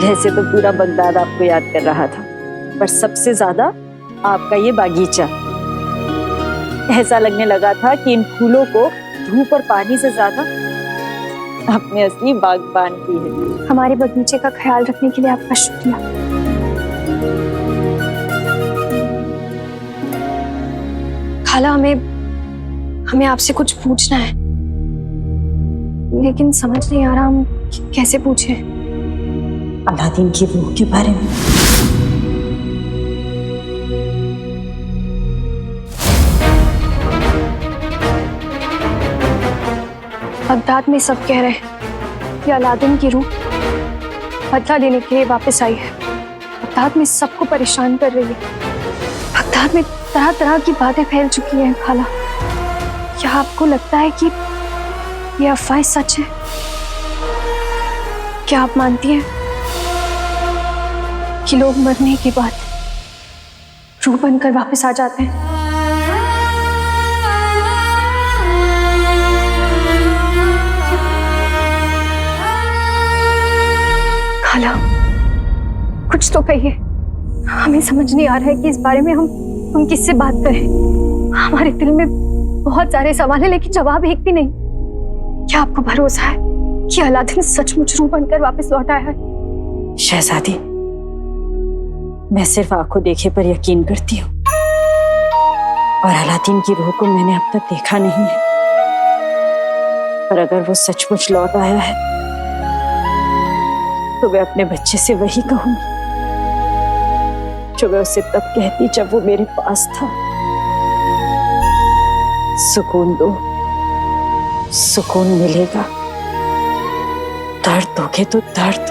वैसे तो पूरा बगदाद आपको याद कर रहा था, पर सबसे ज्यादा आपका ये बागीचा। ऐसा लगने लगा था कि इन फूलों को धूप और पानी से ज्यादा आपने असली बागबान की है। हमारे बगीचे का ख्याल रखने के लिए आपका शुक्रिया। खाला, हमें आपसे कुछ पूछना है, लेकिन समझ नहीं आ रहा हम कैसे पूछें। अलादीन की रूह के बारे में। बगदाद में सब कह रहे हैं कि अलादीन की रूह बदला लेने के लिए वापस आई है। बगदाद में सबको परेशान कर रही है। बगदाद में तरह तरह की बातें फैल चुकी हैं खाला। क्या आपको लगता है कि ये अफवाह सच है? क्या आप मानती हैं कि लोग मरने के बाद रूह बनकर वापस आ जाते हैं? खाला, कुछ तो कहिए। हमें समझ नहीं आ रहा है कि इस बारे में हम किससे बात करें। हमारे दिल में बहुत सारे सवाल हैं, लेकिन जवाब एक भी नहीं। क्या आपको भरोसा है कि अलादीन सचमुच रूह बनकर वापस लौट आया है? शहजादी, मैं सिर्फ आंखों देखे पर यकीन करती हूँ, और अलादीन की रूह को मैंने अब तक देखा नहीं है। पर अगर वो सचमुच लौट आया है तो मैं अपने बच्चे से वही कहूंगी जो मैं उसे तब कहती जब वो मेरे पास था। सुकून दो, सुकून मिलेगा। दर्द दोगे तो दर्द।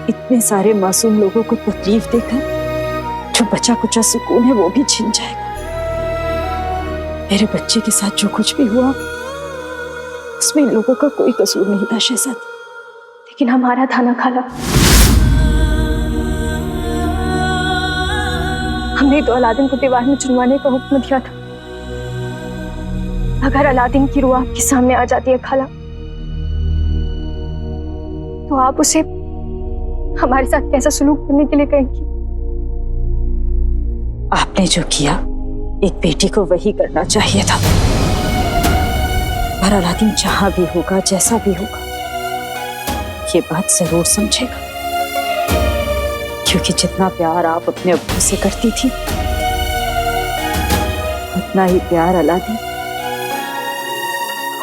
इतने सारे मासूम लोगों को तकलीफ देकर जो बचा कुचा सुकून है वो भी छिन जाएगा। मेरे बच्चे के साथ जो कुछ भी हुआ उसमें इन लोगों का कोई कसूर नहीं था शहजादी। लेकिन हमारा था ना खाला। हमने तो अलादीन को दीवार में चुनवाने का हुक्म दिया था। अगर अलादीन की रूह आपके सामने आ जाती है खाला, तो आप उसे हमारे साथ कैसा सलूक करने के लिए कहेंगी? आपने जो किया एक बेटी को वही करना चाहिए था। पर अलादीन जहां भी होगा, जैसा भी होगा, ये बात जरूर समझेगा, क्योंकि जितना प्यार आप अपने अब्बू से करती थी उतना ही प्यार अलादीन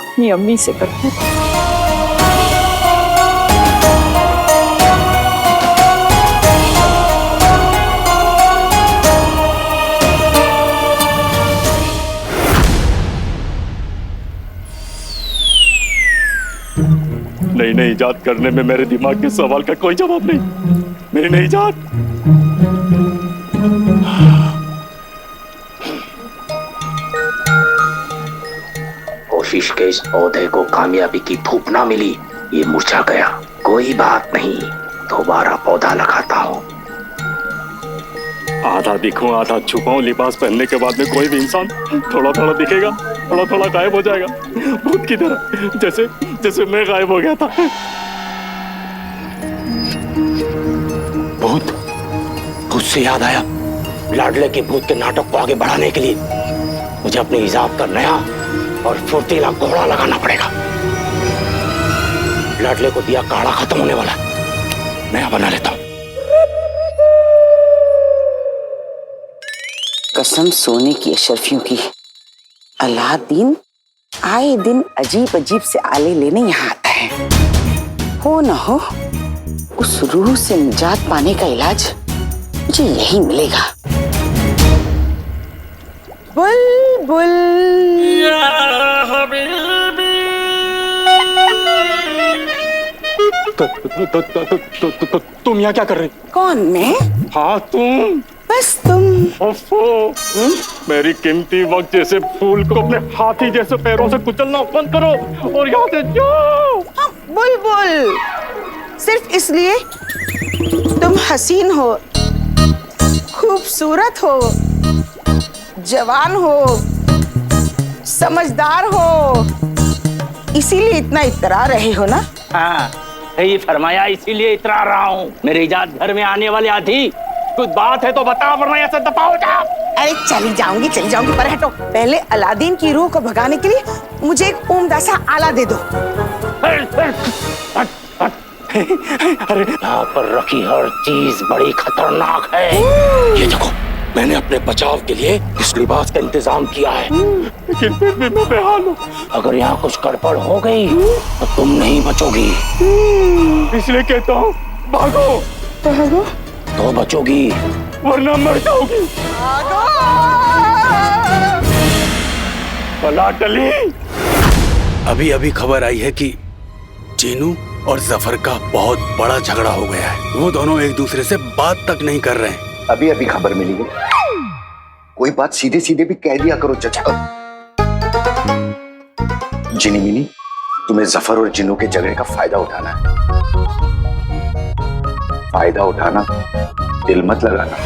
अपनी अम्मी से करता था। नई नई इजाद करने में मेरे दिमाग के सवाल का कोई जवाब नहीं। मेरी नई इजाद कोशिश के इस पौधे को कामयाबी की धूप ना मिली, ये मुरझा गया। कोई बात नहीं, दोबारा पौधा लगाता हूँ। आधा दिखूं आधा छुपाऊं, लिबास पहनने के बाद में कोई भी इंसान थोड़ा थोड़ा दिखेगा, थोड़ा थोड़ा गायब हो जाएगा, भूत की तरह, जैसे जैसे मैं गायब हो गया था। भूत से याद आया, लाडले के भूत के नाटक को आगे बढ़ाने के लिए मुझे अपने हिसाब का नया और फुर्तीला घोड़ा लगाना पड़ेगा। लाडले को दिया काढ़ा खत्म होने वाला, नया बना लेता हूं। कसम सोने की अशरफियों की, अलादीन आए दिन अजीब अजीब से आले लेने यहाँ आता है। हो न हो उस रूह से निजात पाने का इलाज मुझे यही मिलेगा। बुलबुल तुम यहाँ क्या कर रही? कौन मैं? हाँ तुम। बस तुम। मेरी कीमती वक्त जैसे फूल को अपने हाथी जैसे पैरों से कुचलना बंद करो और यहाँ से जाओ। बुलबुल, सिर्फ इसलिए तुम हसीन हो, खूबसूरत हो, जवान हो, समझदार हो, इसीलिए इतना इतरा रहे हो ना? हाँ, सही फरमाया, इसीलिए इतरा रहा हूँ। मेरे इजाद घर में आने वाले हाथी, कुछ बात है तो बताओ वरना ऐसे दफा हो जाओ। अरे चली जाऊंगी पर हटो। पहले अलादीन की रूह को भगाने के लिए मुझे एक उम्दा सा आला दे दो। अरे यहाँ पर रखी हर चीज बड़ी खतरनाक है। ये देखो, मैंने अपने बचाव के लिए इस लिबास का इंतजाम किया है, लेकिन फिर भी मैं बेहाल हूँ। अगर यहाँ कुछ गड़बड़ हो गई तो तुम नहीं बचोगी। इसलिए कहता हूँ भागो। भागो तो बचोगी वरना मर जाओगी। भला टली। अभी अभी खबर आई है कि चीनू और जफर का बहुत बड़ा झगड़ा हो गया है। वो दोनों एक दूसरे से बात तक नहीं कर रहे हैं। अभी अभी खबर मिली है। कोई बात सीधे सीधे भी कह दिया करो चचा। जिनी मिनी, तुम्हें जफर और जिन्नू के झगड़े का फायदा उठाना है। फायदा उठाना, दिल मत लगाना।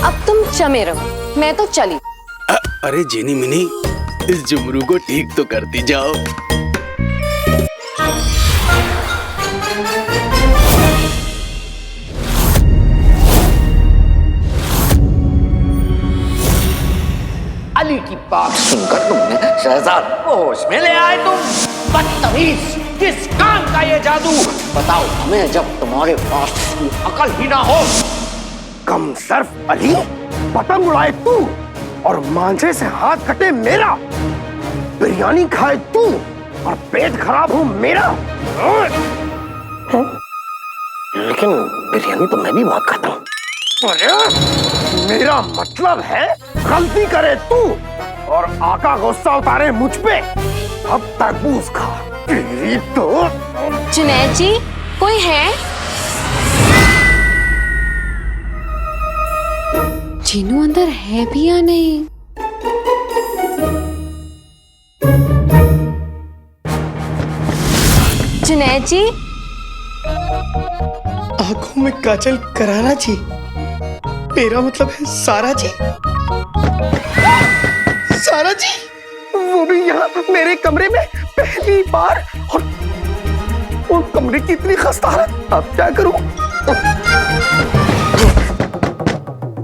अब तुम जमे रहो, मैं तो चली। अरे जिनी मिनी, इस जुमरू को ठीक तो करती जाओ। अली की बात सुनकर तुमने शहजाद को होश में ले आए तुम। बदतमीज, किस काम का ये जादू? बताओ हमें, जब तुम्हारे पास की अकल ही ना हो। कम सर्फ अली, पतंग उड़ाए तू और मांझे से हाथ कटे मेरा, बिरयानी खाए तू और पेट खराब हो मेरा। लेकिन बिरयानी तो मैं भी बहुत खाता हूँ। मेरा मतलब है, गलती करे तू और आका गुस्सा उतारे मुझ पे, अब तरबूज खा। तेरी तो। जुनैद जी, कोई है? जीनू अंदर है भी या नहीं? जुनैद जी, आंखों में काजल कराना जी, मेरा मतलब है सारा जी। सारा जी, वो भी यहाँ मेरे कमरे में पहली बार, और कमरे की इतनी खस्ता हालत। अब क्या करूं?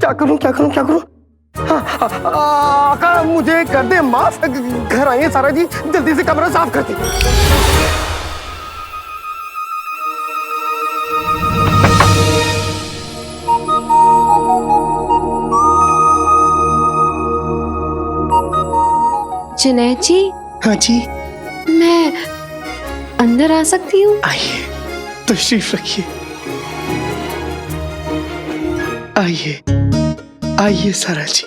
क्या करूं? आका मुझे कर दे माफ। घर आइए सारा जी, जल्दी से कमरा साफ कर दे। जुनैद जी। हाँ जी। मैं अंदर आ सकती हूँ? आइए, तशरीफ रखिए। आइए सारा जी।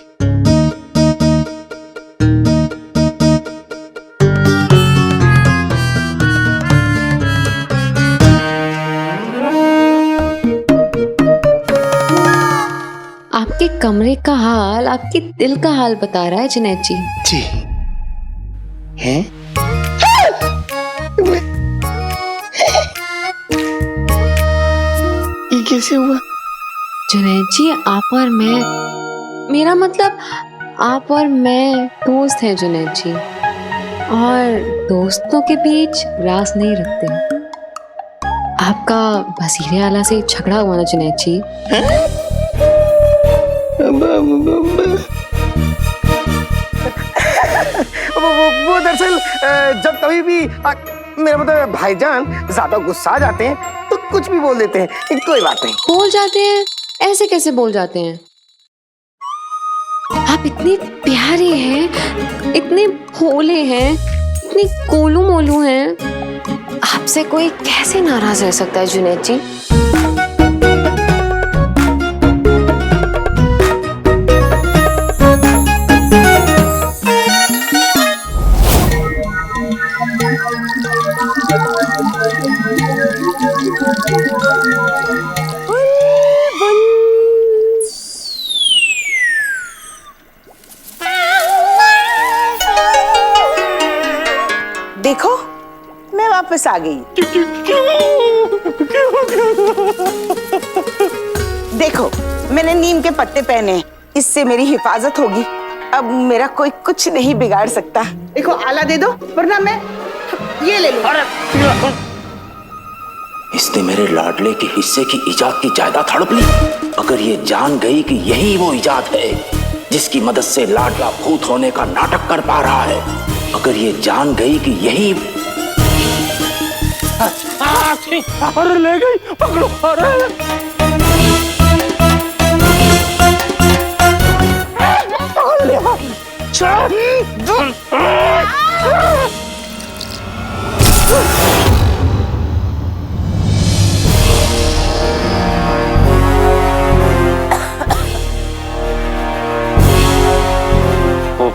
आपके कमरे का हाल आपके दिल का हाल बता रहा है जुनैद जी। जी हैं? ये कैसे हुआ? जुनैद जी, आप और मैं, मेरा मतलब आप और मैं दोस्त हैं जुनैद जी, और दोस्तों के बीच राज नहीं रखते। आपका वजीर आला से झगड़ा हुआ ना जुनैद जी? वो दरअसल जब कभी भी मेरा मतलब भाईजान ज्यादा गुस्सा आ जाते हैं तो कुछ भी बोल देते हैं। कोई बात नहीं। बोल जाते हैं? ऐसे कैसे बोल जाते हैं? आप इतने प्यारे हैं, इतने भोले हैं, इतने गोलू मोलू हैं, आपसे कोई कैसे नाराज रह सकता है जुनैद जी? देखो मैं वापस आ गई। देखो मैंने नीम के पत्ते पहने हैं, इससे मेरी हिफाजत होगी। अब मेरा कोई कुछ नहीं बिगाड़ सकता। देखो आला दे दो वरना मैं ये ले लूं। इसने मेरे लाडले के हिस्से की इजाद की जायदाद हड़प ली। अगर ये जान गई कि यही वो इजाद है जिसकी मदद से लाडला भूत होने का नाटक कर पा रहा है, अगर ये जान गई कि यही अरे ले गई, पकड़ो।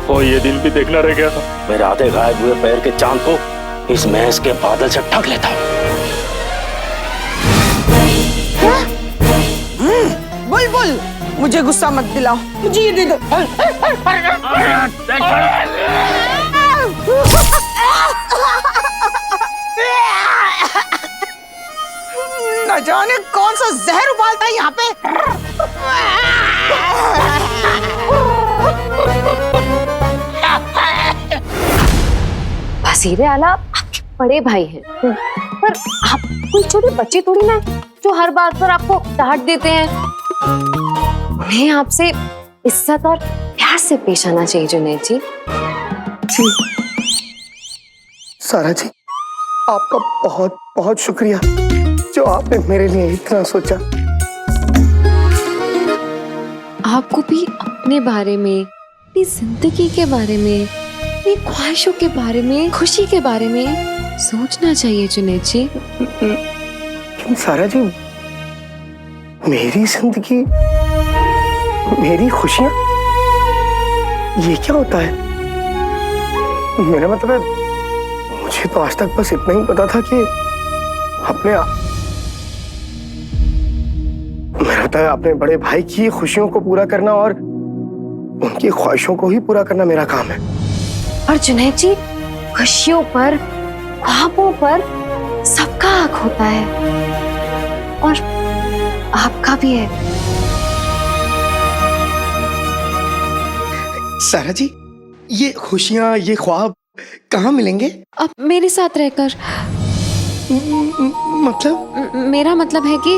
ओ, ये दिन भी देखना रह गया था। मेरे आधे गायब हुए पैर के चांद को इस महज के बादल से ढक लेता। बुलबुल मुझे गुस्सा मत दिलाओ, मुझे ये दे दो। न जाने कौन सा जहर उबालता है यहाँ पे। वजीर आला आपके बड़े भाई हैं, पर आप कोई छोटे बच्चे थोड़ी ना जो हर बात पर आपको डांट देते हैं। उन्हें आपसे इज्जत और प्यार से पेश आना चाहिए जुनैद जी। जी सारा जी, आपका बहुत बहुत शुक्रिया जो आपने मेरे लिए इतना सोचा। आपको भी अपने बारे में, अपनी जिंदगी के बारे में, अपनी ख्वाहिशों के बारे में, खुशी के बारे में सोचना चाहिए जुनैद जी। लेकिन सारा जी, मेरी जिंदगी, मेरी खुशियां, ये क्या होता है? मेरा मतलब है, मुझे तो आज तक बस इतना ही पता था कि अपने बड़े भाई की खुशियों को पूरा करना और उनकी ख्वाहिशों को ही पूरा करना मेरा काम है। और जुनैद जी, खुशियों पर, ख्वाबों पर सबका हक होता है और आपका भी है। सारा जी, ये खुशियां, ये ख्वाब कहाँ मिलेंगे? अब मेरे साथ रहकर। मतलब? मेरा मतलब है कि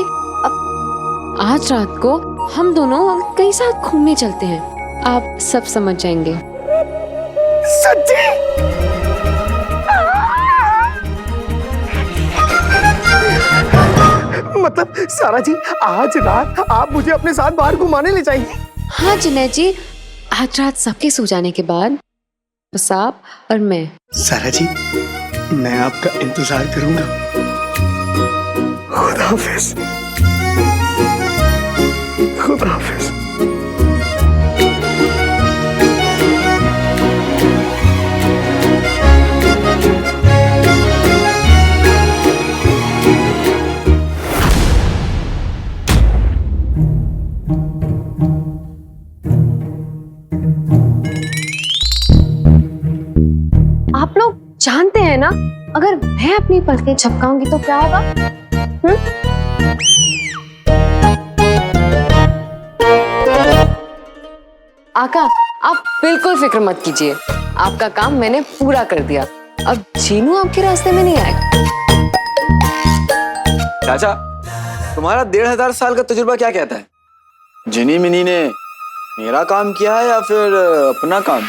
आज रात को हम दोनों कहीं साथ घूमने चलते हैं, आप सब समझ जाएंगे। सच्ची? मतलब सारा जी, आज रात आप मुझे अपने साथ बाहर घुमाने ले जाएंगे? हाँ जुनैद जी, आज रात सबके सो जाने के बाद बस आप और मैं। सारा जी, मैं आपका इंतजार करूंगा। खुदा हाफिज। खुदा हाफिज। आप लोग जानते हैं ना, अगर मैं अपनी पलकें झपकाऊंगी तो क्या होगा? आका, आप बिल्कुल फिक्र मत कीजिए, आपका काम मैंने पूरा कर दिया। अब जीनू आपके रास्ते में नहीं आएगा। चाचा, तुम्हारा 1500 साल का तजुर्बा क्या कहता है? जिनी मिनी ने मेरा काम किया है या फिर अपना काम?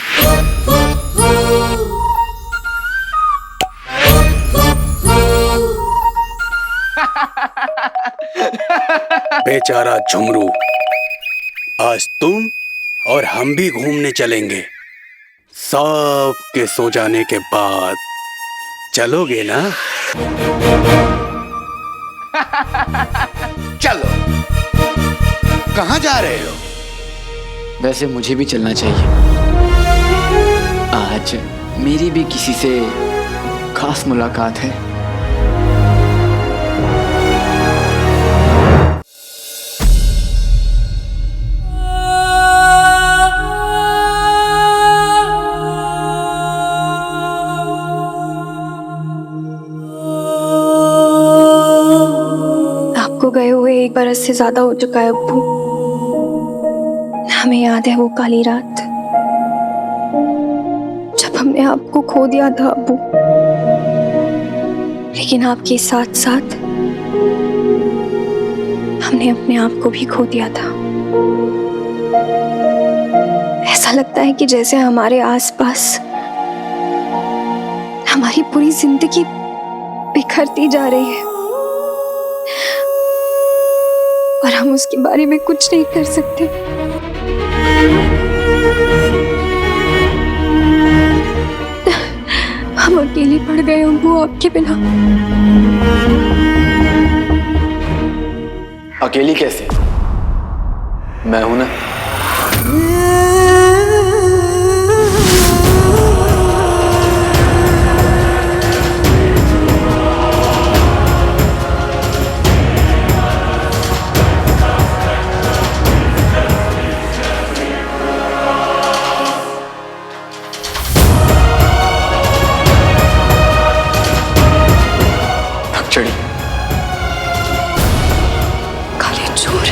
बेचारा झुमरू, आज तुम और हम भी घूमने चलेंगे। सब के सो जाने के बाद चलोगे ना? चलो। कहाँ जा रहे हो? वैसे मुझे भी चलना चाहिए। आज मेरी भी किसी से खास मुलाकात है। आपको गए हुए 1 बरस से ज्यादा हो चुका है अब्बू। हमें याद है वो काली रात जब हमने आपको खो दिया था अब्बू, लेकिन आपके साथ साथ हमने अपने आप को भी खो दिया था। ऐसा लगता है कि जैसे हमारे आसपास हमारी पूरी जिंदगी बिखरती जा रही है और हम उसके बारे में कुछ नहीं कर सकते। हम अकेले पड़ गए अब्बू आपके बिना। अकेली कैसे? मैं हूं ना। चढ़ी काले चोर।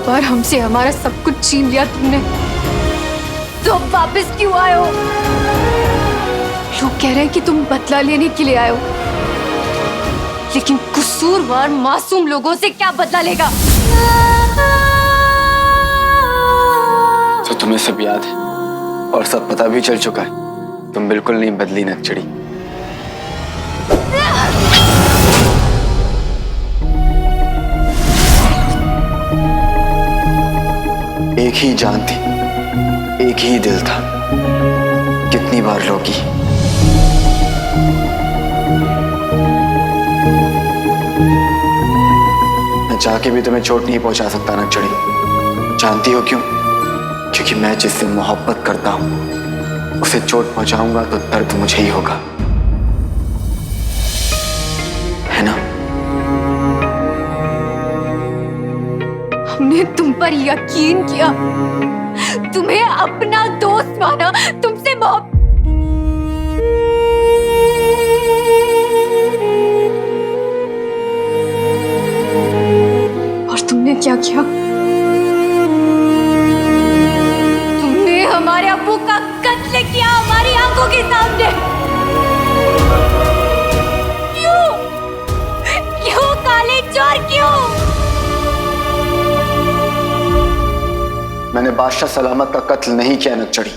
बार हमसे हमारा सब कुछ छीन लिया तुमने, तो अब वापस क्यों आए हो? लोग कह रहे हैं कि तुम बदला लेने के लिए आए हो, लेकिन कसूरवार मासूम लोगों से क्या बदला लेगा? तो तुम्हें सब याद है और सब पता भी चल चुका है। तुम बिल्कुल नहीं बदली नक्चड़ी। एक ही जान थी, एक ही दिल था। कितनी बार रोकी, मैं चाह के भी तुम्हें चोट नहीं पहुंचा सकता नक्चड़ी। जानती हो क्यों? क्योंकि मैं जिससे मोहब्बत करता हूं उसे चोट पहुंचाऊंगा तो दर्द मुझे ही होगा, है ना? हमने तुम पर यकीन किया, तुम्हें अपना दोस्त माना, तुमसे और तुमने क्या किया? तुमने हमारे अब्बू का कत्ल किया हमारी आंखों के सामने। क्यों? क्यों काले चोर, क्यों? मैंने बादशाह सलामत का कत्ल नहीं किया नक्चड़ी।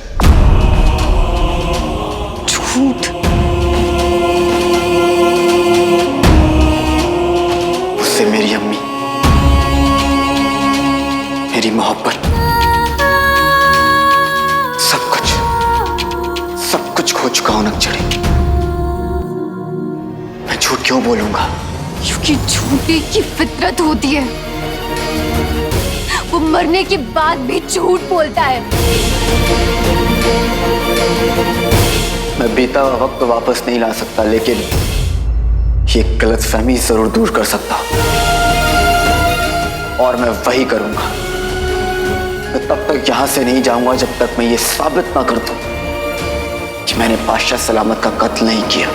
झूठ। उससे मेरी अम्मी, मेरी मोहब्बत, सब कुछ खो चुका हूं नक्चड़ी। मैं झूठ क्यों बोलूंगा? क्योंकि झूठे की फितरत होती है, वो मरने के बाद भी झूठ बोलता है। मैं बीता हुआ वक्त तो वापस नहीं ला सकता, लेकिन ये गलतफहमी जरूर दूर कर सकता हूं, और मैं वही करूंगा। मैं तब तक यहां से नहीं जाऊंगा जब तक मैं ये साबित ना कर दूं कि मैंने बादशाह सलामत का कत्ल नहीं किया।